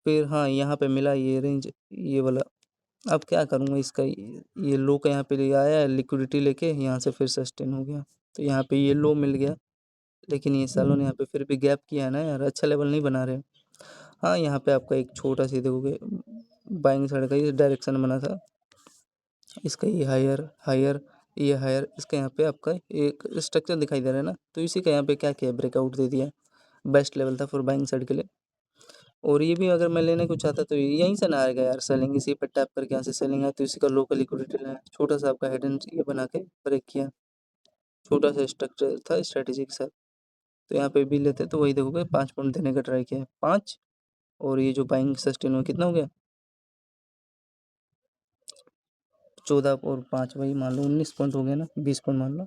फिर हाँ यहाँ पे मिला ये रेंज, ये वाला। अब क्या करूँगा इसका, ये लो का यहाँ पे ले आया लिक्विडिटी लेके, यहाँ से फिर सस्टेन हो गया, तो यहाँ पे ये लो मिल गया। लेकिन ये सालों ने यहाँ पे फिर भी गैप किया है ना यार, अच्छा लेवल नहीं बना रहे। हाँ यहाँ पे आपका एक छोटा सी देखोगे बाइंग साइड का ये डायरेक्शन बना था, इसका ये हायर हायर, ये हायर, इसका यहाँ पे आपका एक स्ट्रक्चर दिखाई दे रहा है ना, तो इसी का यहाँ पे क्या किया, ब्रेकआउट दे दिया। बेस्ट लेवल था फॉर बाइंग साइड के लिए। और ये भी अगर मैं लेने को चाहता तो यहीं से ना आएगा यार, सेलिंग इसी पर टैप करके यहाँ से सेलिंग है, तो इसी का लोकल लिक्विडिटी लेना, छोटा सा आपका हेडन ये बना के ब्रेक किया, छोटा सा स्ट्रक्चर था स्ट्रेटेजी के साथ। तो यहाँ पे भी लेते तो वही देखोगे 5 पॉइंट देने का ट्राई किया है, 5। और ये जो बाइंग सस्टेन हुआ कितना हो गया, 14 और 5 वही मान लो 19 पॉइंट हो गया ना, 20 पॉइंट मान लो।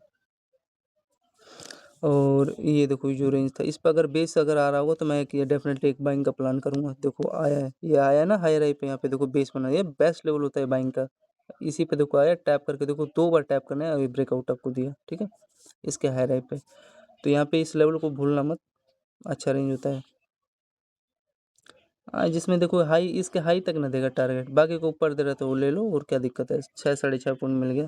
और ये देखो ये जो रेंज था, इस पर अगर बेस अगर आ रहा होगा तो मैं ये डेफिनेटली एक बाइंग का प्लान करूंगा। देखो आया है, ये आया ना हायर आई पे, यहाँ पे देखो बेस बना, ये बेस्ट लेवल होता है बाइंग का। इसी पे देखो आया, टैप करके देखो 2 बार टैप करना है, अभी ब्रेकआउट आपको दिया, ठीक है, इसके हायर आई पे। तो यहाँ पे इस लेवल को भूलना मत, अच्छा रेंज होता है। जिसमें देखो हाई, इसके हाई तक ना देगा टारगेट, बाकी को ऊपर दे रहा तो वो ले लो, और क्या दिक्कत है, 6 साढ़े 6 पॉइंट मिल गया।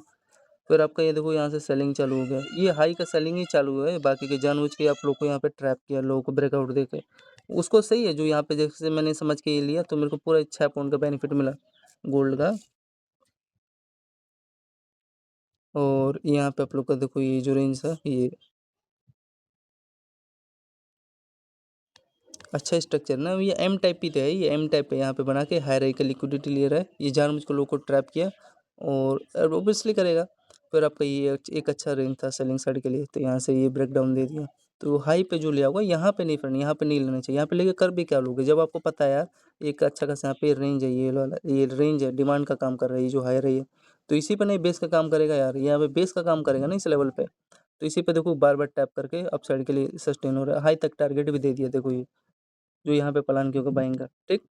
फिर आपका ये देखो यहाँ से सेलिंग चालू हो गया, ये हाई का सेलिंग ही चालू है, बाकी के जानबूझ के आप लोग को यहाँ पे ट्रैप किया, लोगों को ब्रेकआउट देके। उसको सही है जो यहाँ पे जैसे मैंने समझ के ये लिया, तो मेरे को पूरा 6 पॉइंट का बेनिफिट मिला गोल्ड का। और यहाँ पे आप लोग का देखो ये जो रेंज था, ये अच्छा स्ट्रक्चर ना, ये एम टाइप की तो है, ये एम टाइप पे यहाँ पे बना के हाई राई का लिक्विडिटी ले रहा है, ये जानबूझ के लोग को ट्रैप किया, और ओबियसली करेगा। फिर आपका ये एक अच्छा रेंज था सेलिंग साइड के लिए, तो यहाँ से ये ब्रेक डाउन दे दिया। तो हाई पे जो लिया होगा यहाँ पे नहीं, फ्रेंड यहाँ पे नहीं लेना चाहिए, यहाँ पे लेके कर भी क्या लोगे, जब आपको पता है यार एक अच्छा खासा यहाँ पे रेंज है, ये वाला ये रेंज है, डिमांड का काम कर रहा है, ये जो हाई रही है, तो इसी पे नहीं बेस का काम करेगा यार, यहाँ पे बेस का काम करेगा ना इस लेवल पे। तो इसी पे देखो बार बार टैप करके अप साइड के लिए सस्टेन हो रहा है, हाई तक टारगेट भी दे दिया, देखो ये जो यहाँ पे प्लान किया होगा बाइंग का, ठीक।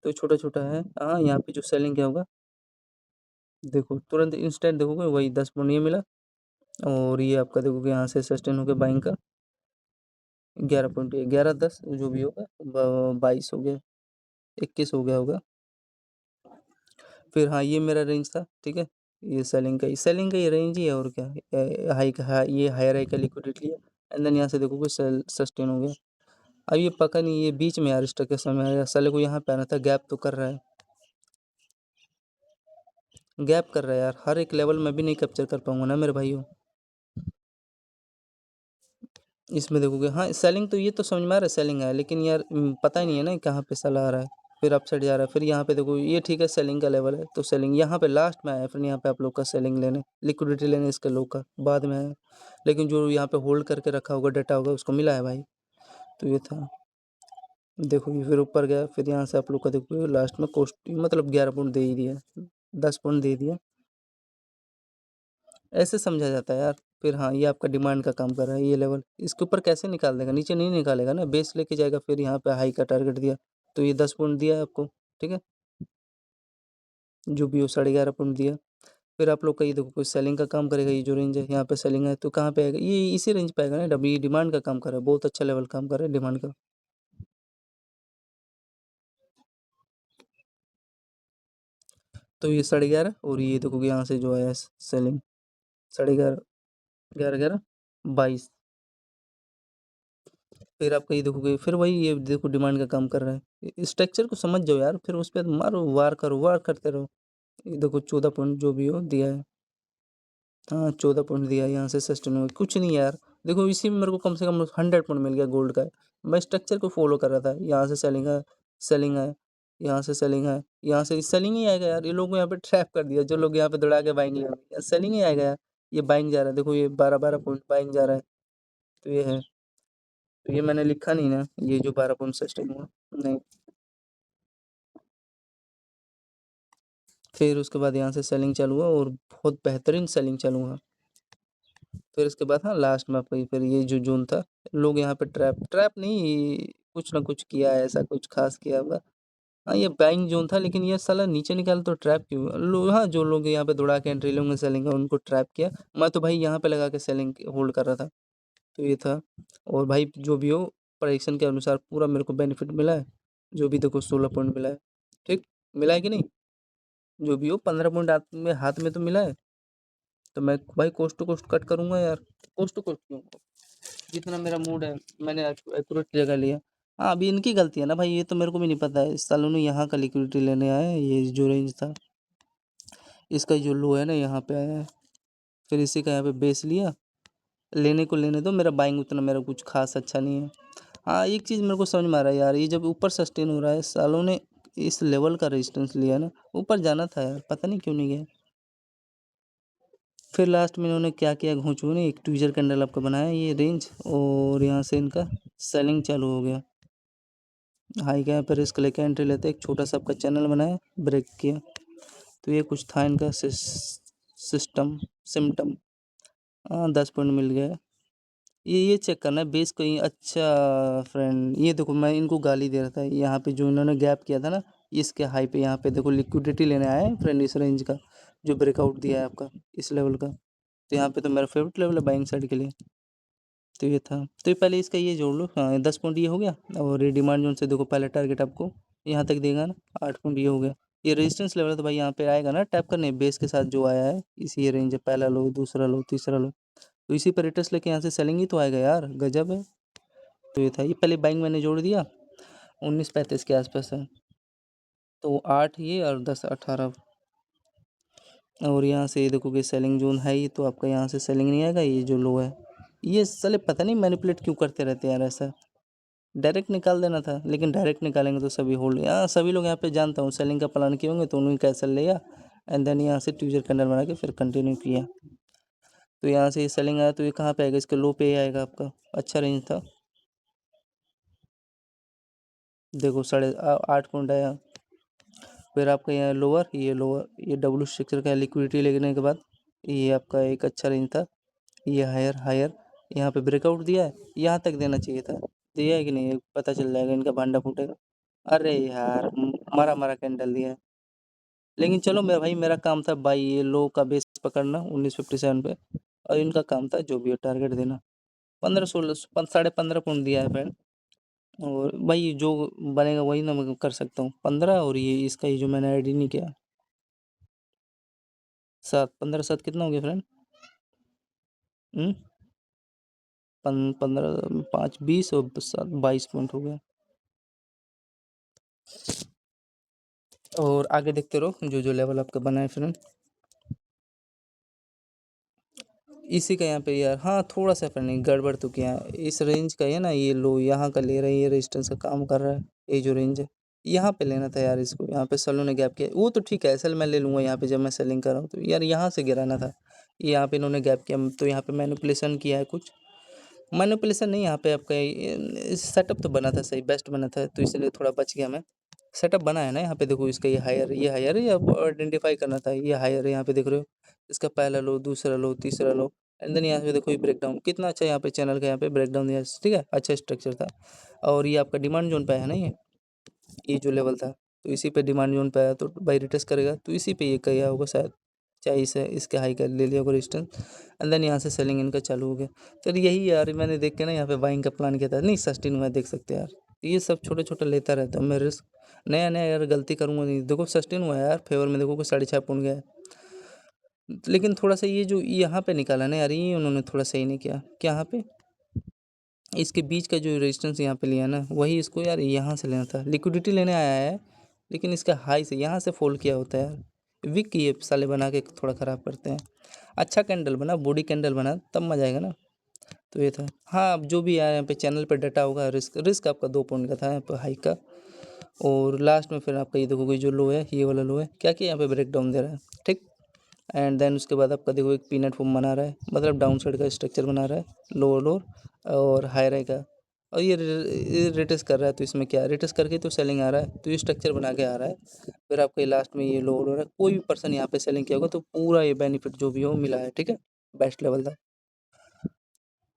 तो छोटा छोटा है, हाँ यहाँ पे जो सेलिंग क्या होगा, देखो तुरंत इंस्टेंट देखोगे वही 10 पॉइंट ये मिला। और ये आपका देखोगे यहाँ से सस्टेन हो गया बाइंग का 11 पॉइंट, 11 10 जो भी होगा, 22 हो गया, 21 हो गया होगा। फिर हाँ ये मेरा रेंज था, ठीक है, ये सेलिंग का ये रेंज ही है, और क्या हाई का ये हायर हाई का लिक्विडिटी लिया, एंड देन यहाँ से देखोगे सेल सस्टेन हो गया। अब ये पता नहीं ये बीच में यार स्टक के समय आया, साले को यहाँ पे आना था, गैप तो कर रहा है, गैप कर रहा है यार, हर एक लेवल में भी नहीं कैप्चर कर पाऊंगा ना मेरे भाइयों। इसमें देखोगे हाँ सेलिंग तो ये तो समझ में आ रहा है सेलिंग है, लेकिन यार पता ही नहीं है ना कहाँ पे सेल आ रहा है, फिर अप साइड जा रहा है, फिर यहाँ पे देखो ये ठीक है सेलिंग का लेवल है, तो सेलिंग यहाँ पे लास्ट में आया, फिर यहाँ पे आप लोग का सेलिंग लेने लिक्विडिटी लेने इसके लोग का बाद में आया, लेकिन जो यहाँ पे होल्ड करके रखा होगा डाटा होगा उसको मिला है भाई। तो ये था, देखो ये फिर ऊपर गया, फिर यहाँ से आप लोग का देखो लास्ट में कोस्ट मतलब 11 पॉइंट दे ही दिया, 10 पॉइंट दे दिया, ऐसे समझा जाता है यार। फिर हाँ ये आपका डिमांड का काम कर रहा है, ये लेवल इसके ऊपर कैसे निकाल देगा, नीचे नहीं निकालेगा ना, बेस लेके जाएगा, फिर यहाँ पे हाई का टारगेट दिया, तो ये 10 पॉइंट दिया है आपको, ठीक है, जो भी हो 11.5 पॉइंट दिया। फिर आप लोग का ये देखो कोई सेलिंग का काम करेगा, ये जो रेंज है यहाँ पे सेलिंग है, तो कहाँ पे आएगा, ये इसी रेंज पे आएगा ना, डब्ल्यू डिमांड का काम कर रहा है, बहुत अच्छा लेवल काम कर रहा है डिमांड का। तो ये 11.5, और ये देखो यहाँ से जो आया सेलिंग 11.5, 11 11 22। फिर आपका ये देखोगे फिर वही ये देखो डिमांड का काम कर रहा है, स्ट्रक्चर को समझ जाओ यार, फिर उस पर मारो, वार करो, वार करते रहो। ये देखो 14 पॉइंट जो भी हो दिया है, हाँ 14 पॉइंट दिया है, यहाँ से सस्टेन हो कुछ नहीं यार। देखो इसी में मेरे को कम से कम 100 पॉइंट मिल गया गोल्ड का, मैं स्ट्रक्चर को फॉलो कर रहा था, यहाँ से सेलिंग है, सेलिंग है, यहाँ से सेलिंग है, यहाँ से सेलिंग ही आएगा यार, ये लोग को यहाँ पे ट्रैप कर दिया, जो लोग यहाँ पे दौड़ा के बाइंग लिया सेलिंग ही आएगा यार। ये बाइंग जा रहा है, देखो ये 12 12 पॉइंट बाइंग जा रहा है, तो ये है, तो ये मैंने लिखा नहीं ना, ये जो 12 पॉइंट सस्टेन हुआ नहीं, फिर उसके बाद यहाँ से सेलिंग चालू हुआ और बहुत बेहतरीन सेलिंग चालू हुआ। फिर इसके बाद हाँ लास्ट में आपका फिर ये जो जोन था, लोग यहाँ पे ट्रैप नहीं, कुछ ना कुछ किया है, ऐसा कुछ खास किया होगा। हाँ ये बाइंग जोन था, लेकिन ये साला नीचे निकाला तो ट्रैप क्यों? हाँ जो लोग यहाँ पे दौड़ा के एंट्री लेंगे सेलिंग का उनको ट्रैप किया। मैं तो भाई यहाँ पे लगा के सेलिंग होल्ड कर रहा था, तो ये था। और भाई जो भी हो, प्रेडिक्शन के अनुसार पूरा मेरे को बेनिफिट मिला है। जो भी देखो 16 पॉइंट मिला है, ठीक मिला है कि नहीं? जो भी हो 15 पॉइंट हाथ में तो मिला है। तो मैं भाई कोस्ट टू कोस्ट कट करूंगा यार। कोस्ट टू कोस्ट क्यों? जितना मेरा मूड है मैंने एक्यूरेट जगह लिया। हाँ अभी इनकी गलती है ना भाई, ये तो मेरे को भी नहीं पता है। इस सालों ने यहाँ का लिक्विडिटी लेने आया है, ये जो रेंज था इसका जो लो है ना यहाँ पे आया है, फिर इसी का यहाँ पे बेस लिया। लेने को लेने दो, मेरा बाइंग उतना मेरा कुछ खास अच्छा नहीं है। हाँ एक चीज़ मेरे को समझ में आ रहा है यार, ये जब ऊपर सस्टेन हो रहा है, सालों ने इस लेवल का रेजिस्टेंस लिया ना, ऊपर जाना था यार, पता नहीं क्यों नहीं गया। फिर लास्ट में इन्होंने क्या किया, घोंचू ने एक ट्विजर कैंडल आपका बनाया ये रेंज, और यहाँ से इनका सेलिंग चालू हो गया। हाई का यहाँ पर रिस्क लेके एंट्री लेते, एक छोटा सा आपका चैनल बनाया, ब्रेक किया। तो ये कुछ था इनका सिम्टम। हाँ 10 पॉइंट मिल गया। ये चेक करना है बेस कहीं अच्छा फ्रेंड। ये देखो मैं इनको गाली दे रहा था, यहाँ पे जो इन्होंने गैप किया था ना, इसके हाई पे यहाँ पे देखो लिक्विडिटी लेने आया है फ्रेंड, इस रेंज का जो ब्रेकआउट दिया है आपका इस लेवल का। तो यहाँ पे तो मेरा फेवरेट लेवल है बाइंग साइड के लिए। तो ये था, तो ये पहले इसका ये जोड़ लो। हाँ 10 पॉइंट ये हो गया, और ये डिमांड जोन से देखो पहला टारगेट आपको यहाँ तक देगा ना, 8 पॉइंट ये हो गया। ये रेजिस्टेंस लेवल है, तो भाई यहाँ पे आएगा ना टैप करने, बेस के साथ जो आया है इसी ये रेंज है, पहला लो दूसरा लो तीसरा लो, तो इसी पर रिटर्स लेके यहाँ से सेलिंग ही तो आएगा यार, गजब है। तो ये था, ये पहले बाइंग मैंने जोड़ दिया 1935 के आसपास है, तो 8 ये और 10 18। और यहाँ से देखोगे सेलिंग जोन है ही, तो आपका यहाँ से सेलिंग नहीं आएगा, ये जो लो है। ये साले पता नहीं मैनिपुलेट क्यों करते रहते हैं यार ऐसा। डायरेक्ट निकाल देना था, लेकिन डायरेक्ट निकालेंगे तो सभी होल्ड, यहाँ सभी लोग यहाँ पे जानता हूँ सेलिंग का प्लान किए होंगे, तो उन्होंने कैंसिल लिया एंड देन यहाँ से ट्यूजर कैंडल बना के फिर कंटिन्यू किया। तो यहाँ से ये सेलिंग आया, तो ये कहाँ पे आएगा, इसके लो पे आएगा आपका। अच्छा रेंज था, देखो 8.5 आया। फिर आपका यहाँ लोअर, ये डब्ल्यू स्ट्रक्चर का लिक्विडिटी लेने के बाद ये आपका एक अच्छा रेंज था। ये हायर हायर यहाँ पे ब्रेकआउट दिया है, यहाँ तक देना चाहिए था, दिया है कि नहीं पता चल जाएगा, इनका भांडा फूटेगा। अरे यार मारा मारा कैंडल दिया है। लेकिन चलो भाई मेरा काम था बाई ये लो का बेस पकड़ना 1957 पे, और इनका काम था जो भी है टारगेट देना। 15-16 15.5 दिया है फ्रेंड। और भाई जो बनेगा वही ना मैं कर सकता हूँ, 15। और ये इसका ही जो मैंने ऐड ही नहीं किया, 7 15 7 कितना हो गया फ्रेंड? 15 5 20 और 7 22 पॉइंट हो गया। और आगे देखते रहो जो जो लेवल आपका बना है फ्रेंड, इसी का यहाँ पे यार। हाँ थोड़ा सा फ्रेंड गड़बड़ तो किया है, इस रेंज का है ना, ये लो यहाँ का ले रहे हैं, ये रेजिस्टेंस का काम कर रहा है। ये जो रेंज है यहाँ पे लेना था यार इसको, यहाँ पे सेलों ने गैप किया, वो तो ठीक है सेल मैं ले लूँगा यहाँ पे जब मैं सेलिंग कर रहा हूँ, तो यार यहाँ से गिराना था। यहाँ पे इन्होंने गैप किया, तो यहाँ पे मैनिपुलेशन किया है कुछ। मैनिपुलेशन नहीं, यहाँ पे आपका सेटअप तो बना था सही, बेस्ट बना था, तो इसलिए थोड़ा बच गया मैं। सेटअप बना है ना यहाँ पे देखो, इसका ये हायर है, अब आइडेंटिफाई करना था, ये हायर है यहाँ पे देख रहे हो, इसका पहला लो दूसरा लो तीसरा लो, एंड देन यहाँ पे देखो ये ब्रेक डाउन कितना अच्छा, यहाँ पे चैनल का यहाँ पे ब्रेक डाउन दिया, ठीक है अच्छा स्ट्रक्चर था। और ये आपका डिमांड जोन पे है ना, ये जो लेवल था, तो इसी पे डिमांड जोन पे आया, तो बाई रिटेस्ट करेगा, तो इसी पे ये किया होगा शायद, चाहे इसे इसके हाई का ले लिया होगा रेजिस्टेंस, एंड देन यहाँ से सेलिंग इनका चालू हो गया। तो यही यार मैंने देख के ना यहाँ पे बाइंग का प्लान किया था, नहीं सस्टेन हुआ देख सकते हैं यार, ये सब छोटे छोटे लेता रहता हूँ मैं रिस्क, नया नया यार गलती करूँगा नहीं। देखो सस्टेन हुआ है यार फेवर में, देखो को 6.5 पॉइंट गया है। लेकिन थोड़ा सा ये जो यहाँ पे निकाला ना यार, ये उन्होंने थोड़ा सही नहीं किया, क्या यहाँ पे इसके बीच का जो रेजिस्टेंस यहाँ पे लिया ना, वही इसको यार यहाँ से लेना था, लिक्विडिटी लेने आया है, लेकिन इसका हाई से यहाँ से फोल्ड किया होता है यार। विक ये साले बना के थोड़ा ख़राब करते हैं। अच्छा कैंडल बना, बॉडी कैंडल बना, तब मजा आएगा ना। तो ये था, हाँ अब जो भी आया यहाँ पे चैनल पे डाटा होगा, रिस्क आपका 2 पॉइंट का था यहाँ पे हाई का। और लास्ट में फिर आपका ये देखोगे जो लो है, ये वाला लो है, क्या क्या यहाँ पे ब्रेक डाउन दे रहा है, ठीक। एंड देन उसके बाद आपका देखो एक पीनट फॉर्म बना रहा है, मतलब डाउन साइड का स्ट्रक्चर बना रहा है, लोअर लोअर और हाई रहेगा, और ये रिटेस्ट कर रहा है, तो इसमें क्या है, रिटेस्ट करके तो सेलिंग आ रहा है, तो ये स्ट्रक्चर बना के आ रहा है। फिर आपको लास्ट में ये लोड हो रहा है, कोई भी पर्सन यहाँ पे सेलिंग किया होगा तो पूरा ये बेनिफिट जो भी हो मिला है, ठीक है, बेस्ट लेवल था।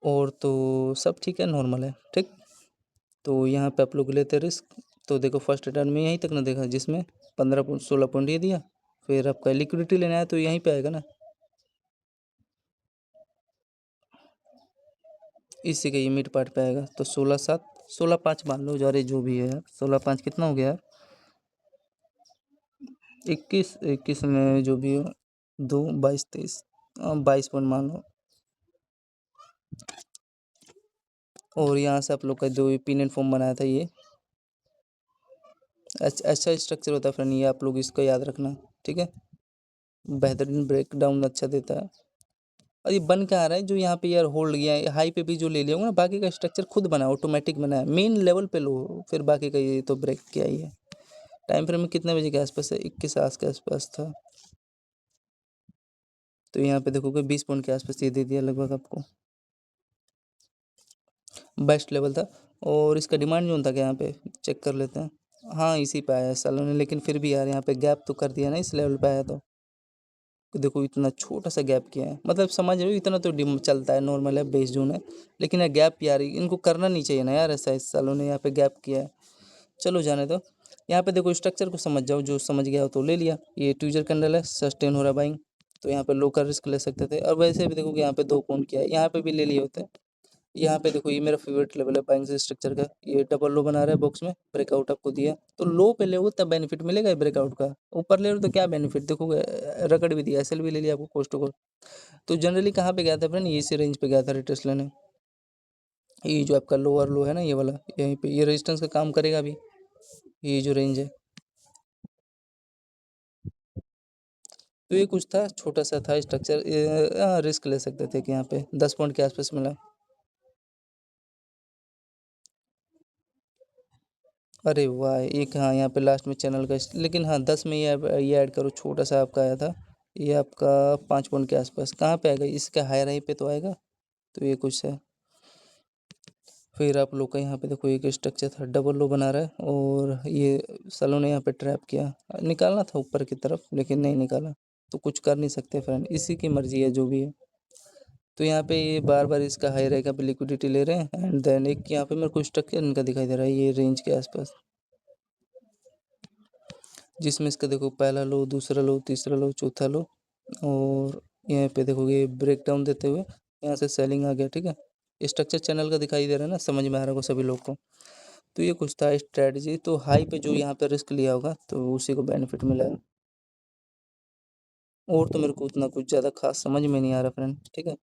और तो सब ठीक है, नॉर्मल है, ठीक। तो यहाँ पे आप लोग लेते रिस्क, तो देखो फर्स्ट रिटर्न में यहीं तक ना देखा, जिसमें 15 16 पॉइंट ये दिया। फिर आपका लिक्विडिटी लेना है तो यहीं पे आएगा ना, इसी का ये मिड पार्ट पे आएगा, तो 16 7 16 5 मान लो, अरे जो भी है यार, 16 5 कितना हो गया यार, 21 में जो भी हो, 2 22 23, 22 पॉइंट मान लो। और यहाँ से आप लोग का जो पिन एंड फॉर्म बनाया था ये अच्छा स्ट्रक्चर होता है फ्रेंड, ये आप लोग इसको याद रखना, ठीक है। बेहतरीन ब्रेक डाउन अच्छा देता है। और ये बन के आ रहा है जो यहाँ पे यार होल्ड गया है, हाई पे भी जो ले लिया होगा ना, बाकी का स्ट्रक्चर खुद बना, ऑटोमेटिक बना है, मेन लेवल पे लो, फिर बाकी का ये तो ब्रेक किया ही है। टाइम फ्रेम में कितने बजे के आसपास है, 21 के आसपास था, तो यहाँ पे देखोगे 20 पॉइंट के आसपास ये दे दिया लगभग आपको, बेस्ट लेवल था। और इसका डिमांड जोन था क्या, यहाँ पे चेक कर लेते हैं। हाँ इसी पे आया है सालों ने, लेकिन फिर भी यार यहाँ पे गैप तो कर दिया ना, इस लेवल पे आया तो देखो इतना छोटा सा गैप किया है, मतलब समझ रहे हो, इतना तो डिम चलता है, नॉर्मल है, बेस जोन है, लेकिन यार गैप यार इनको करना नहीं चाहिए ना यार, ऐसा इस सालों ने यहाँ पे गैप किया है। चलो जाने दो। यहाँ पे देखो स्ट्रक्चर को समझ जाओ, जो समझ गया हो तो ले लिया, ये ट्यूजर कैंडल है, सस्टेन हो रहा है बाइंग, तो यहाँ पे लो का रिस्क ले सकते थे, और वैसे भी देखो कि यहाँ पे 2 पॉइंट किया है, यहाँ पे भी ले लिए होते। यहाँ पे देखो ये मेरा फेवरेट लेवल है बाइंग स्ट्रक्चर का, ये डबल लो बना रहा है बॉक्स में, ब्रेकआउट आपको दिया, तो लो पे ले तब बेनिफिट मिलेगा ब्रेकआउट का, ऊपर ले लो तो क्या बेनिफिट देखोगे, रकड़ भी दिया, एसएल भी ले लिया आपको कोस्ट टू कोस्ट। तो जनरली कहाँ पे गया था फ्रेंड, ये इसी रेंज पे गया था रिटेस्ट लेने, ये जो आपका लोअर लो है ना, ये वाला, यहीं पे ये रेजिस्टेंस का काम करेगा अभी, ये जो रेंज है। तो ये कुछ था, छोटा सा था स्ट्रक्चर, रिस्क ले सकते थे कि यहाँ पे 10 पॉइंट के आसपास मिला। अरे वाह, एक हाँ यहाँ पे लास्ट में चैनल का लेकिन हाँ 10 में ये ऐड करो, छोटा सा आपका आया था, ये आपका 5 पॉइंट के आसपास, कहाँ पे आएगा, इसका हायर हाई पे तो आएगा, तो ये कुछ है। फिर आप लोग का यहाँ पे देखो एक स्ट्रक्चर था, डबल लो बना रहा है, और ये सलों ने यहाँ पे ट्रैप किया, निकालना था ऊपर की तरफ लेकिन नहीं निकाला, तो कुछ कर नहीं सकते फ्रेंड, इसी की मर्जी है जो भी है। तो यहाँ पे ये बार बार इसका हाई रहेगा पे लिक्विडिटी ले रहे हैं, एंड देन एक यहाँ पे मेरे को स्ट्रक्चर इनका दिखाई दे रहा है ये रेंज के आसपास, जिसमें इसका देखो पहला लो, दूसरा लो, तीसरा लो, चौथा लो, और यहाँ पे देखोगे ब्रेक डाउन देते हुए यहाँ से सेलिंग आ गया, ठीक है। स्ट्रक्चर चैनल का दिखाई दे रहा है ना, समझ में आ रहा होगा सभी लोग को। तो ये कुछ था स्ट्रेटजी, तो हाई पे जो यहाँ पे रिस्क लिया होगा तो उसी को बेनिफिट मिला है। और तो मेरे को उतना कुछ ज़्यादा खास समझ में नहीं आ रहा फ्रेंड, ठीक है।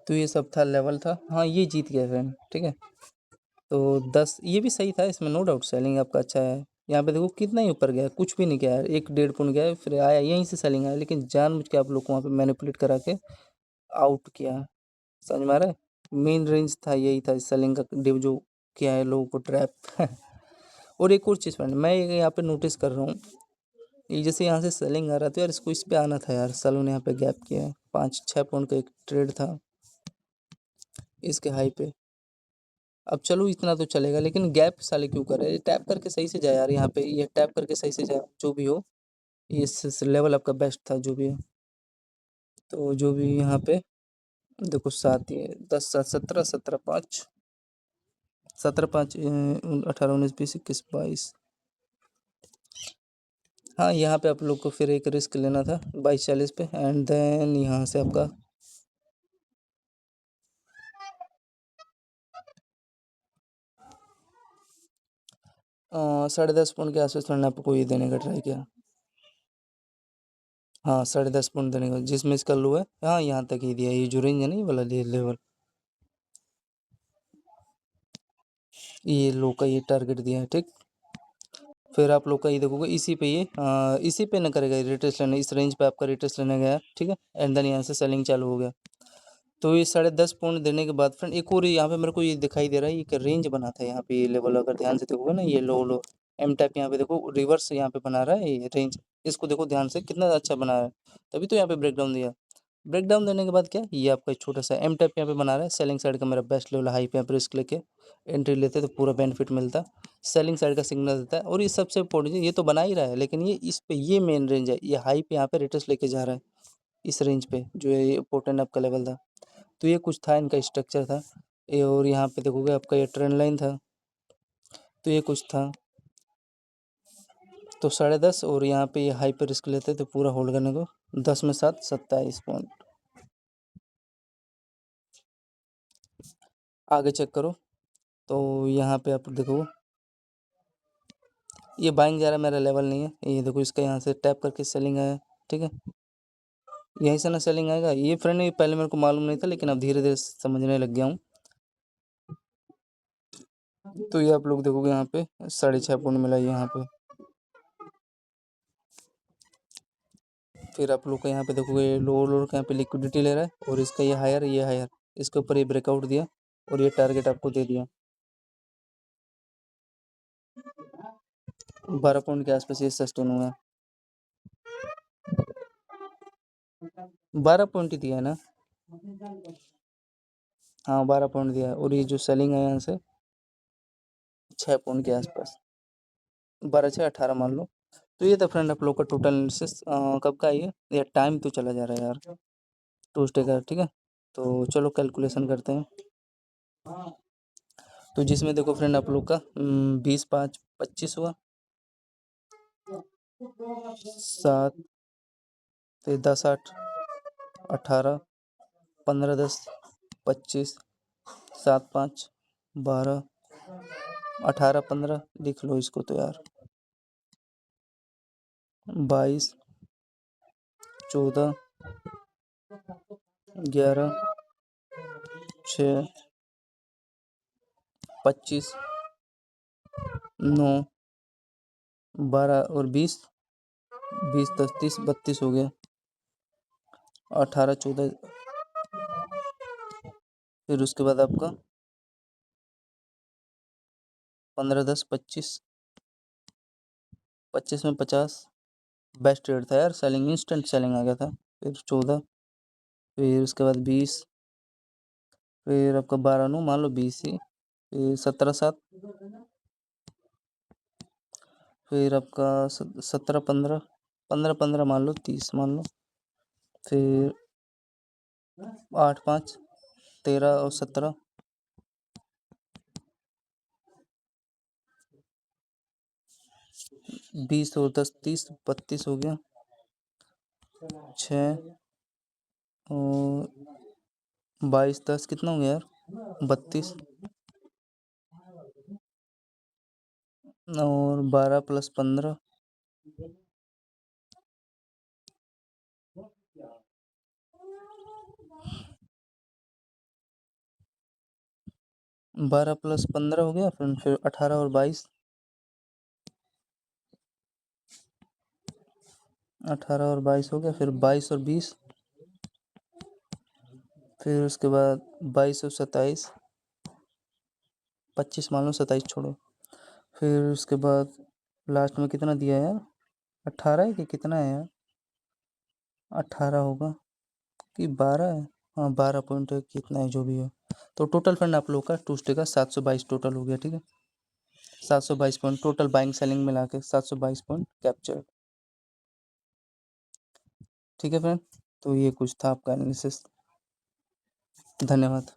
तो ये सब था, लेवल था, हाँ ये जीत गया फ्रेंड, ठीक है। तो 10 ये भी सही था, इसमें नो डाउट सेलिंग आपका अच्छा है। यहाँ पे देखो कितना ही ऊपर गया, कुछ भी नहीं किया यार, 1 1.5 पॉइंट गया फिर आया, यहीं से सेलिंग आया, लेकिन जानबूझ के आप लोग को वहाँ पे मैनिपुलेट करा के आउट किया, समझ में आ रहा है। मेन रेंज था यही था सेलिंग का, डिव जो किया है लोगों को ट्रैप। और एक और चीज़ फ्रेंड, मैं यहाँ पे नोटिस कर रहा हूँ, ये जैसे यहाँ से सेलिंग आ रहा था यार, इसको इस पे आना था यार, सालों ने यहाँ पे गैप किया है, 5 6 पॉइंट का एक ट्रेड था इसके हाई पे। अब चलो इतना तो चलेगा, लेकिन गैप साले क्यों कर रहे हैं, टैप करके सही से जाए यार, यहाँ पे ये टैप करके सही से जाए, जो भी हो, ये लेवल आपका बेस्ट था जो भी है। तो जो भी यहाँ पे देखो 7 ये 10 7 17 17 5 17 5 18 19 20 21 22, हाँ यहाँ पे आप लोग को फिर एक रिस्क लेना था 22 40 पे, एंड देन यहाँ से आपका 10.5 पॉइंट के आसपास थोड़ा आपको ये देने का ट्राई किया। हाँ 10.5 पॉइंट देने का, जिसमें इसका लो है, हाँ यहाँ तक ही दिया, ये जो रेंज है ना, ये वाला लेवल, ये लो का ये टारगेट दिया है, ठीक। फिर आप लोग का ये देखोगे इसी पे ये इसी पे ना करेगा रिटेस्ट लेने, इस रेंज पे आपका रिटेस्ट लेने गया, ठीक है, एंड देन यहाँ से सेलिंग चालू हो गया। तो ये 10.5 पॉइंट देने के बाद फ्रेंड एक और यहाँ पे मेरे को ये दिखाई दे रहा है, ये रेंज बना था यहाँ पे, ये लेवल अगर ध्यान से देखोगे ना, ये लो एम टाइप यहाँ पे देखो रिवर्स यहाँ पे बना रहा है ये रेंज, इसको देखो ध्यान से कितना अच्छा बना रहा है, तभी तो यहाँ पे ब्रेकडाउन दिया। ब्रेक डाउन देने के बाद क्या, ये आपका एक छोटा सा एम टाइप यहाँ पे बना रहा है। सेलिंग साइड का मेरा बेस्ट लेवल हाई पे यहाँ पे रिस्क लेके एंट्री लेते तो पूरा बेनिफिट मिलता। सेलिंग साइड का सिग्नल देता है, और ये सबसे इम्पोर्टेंट चीज़, ये तो बना ही रहा है, लेकिन ये इस पे ये मेन रेंज है, ये हाई पे यहाँ पे रिटर्स लेके जा रहा है इस रेंज पे, जो है ये इम्पोर्टेंट आपका लेवल था। तो ये कुछ था, इनका स्ट्रक्चर था ये। और यहाँ पे देखोगे आपका ये ट्रेंड लाइन था, तो ये कुछ था। तो 10.5, और यहाँ पे ये हाई पे रिस्क लेते तो पूरा होल्ड करने को 10 में 7, 27 पॉइंट। आगे चेक करो, तो यहाँ पे आप देखो ये बाइंग जा रहा है, मेरा लेवल नहीं है। ये देखो इसका यहाँ से टैप करके सेलिंग आया, ठीक है, यहीं से ना सेलिंग आएगा। ये फ्रेंड ये पहले मेरे को मालूम नहीं था, लेकिन अब धीरे धीरे समझने लग गया हूँ। तो ये आप लोग देखोगे यहाँ पे 6.5 पॉइंट मिला यहाँ पे। फिर आप लोग का यहाँ पे देखोगे लोअर लोअर का यहाँ पे लिक्विडिटी ले रहा है, और इसका ये हायर, इसके ऊपर ये ब्रेकआउट दिया, और ये टारगेट आपको दे दिया 12 पॉइंट के आसपास ये सस्टेन हुआ है। 12 पॉइंट ही दिया है ना, हाँ 12 पॉइंट दिया है। और ये जो सेलिंग है यहाँ से 6 पॉइंट के आसपास, 12 6 18 मान लो। तो ये था फ्रेंड आप लोग का टोटल एनालिसिस। कब का ये टाइम तो चला जा रहा है यार, ट्यूसडे का, ठीक है। तो चलो कैलकुलेशन करते हैं। तो जिसमें देखो फ्रेंड आप लोग का 20 5 25 हुआ, 7 10 8 18 15 10 25 7 5 12 18 15, लिख लो इसको तो यार, 22 14 11 6 25 9 12 और 20 20 10 30 32 हो गया। 18 14, फिर उसके बाद आपका 15 10 25, 25 में 50। बेस्ट रेट था यार, सेलिंग इंस्टेंट सेलिंग आ गया था। फिर 14, फिर उसके बाद 20, फिर आपका 12 9 मान लो 20 ही, फिर 17 7, फिर आपका 17 15, 15 15 मान लो 30 मान लो, फिर 8 5 13 और 17, 20 और 10 30 32 हो गया। 6 और 22 10 कितना हो गया यार, 32, और 12 + 15, 12 + 15 हो गया। फिर 18 और 22, 18 और 22 हो गया। फिर 22 और 20, फिर उसके बाद 22 और 27, 25 मान लो, 27 छोड़ो। फिर उसके बाद लास्ट में कितना दिया है यार, 18 है कि कितना है यार, 18 होगा कि 12 है, हाँ 12 पॉइंट है, कितना है जो भी हो। तो टोटल फंड आप लोग का ट्यूसडे का 722 टोटल हो गया, ठीक है। 722 पॉइंट टोटल बाइंग सेलिंग मिला के 722 पॉइंट कैप्चर, ठीक है फ्रेंड। तो ये कुछ था आपका एनालिसिस, धन्यवाद।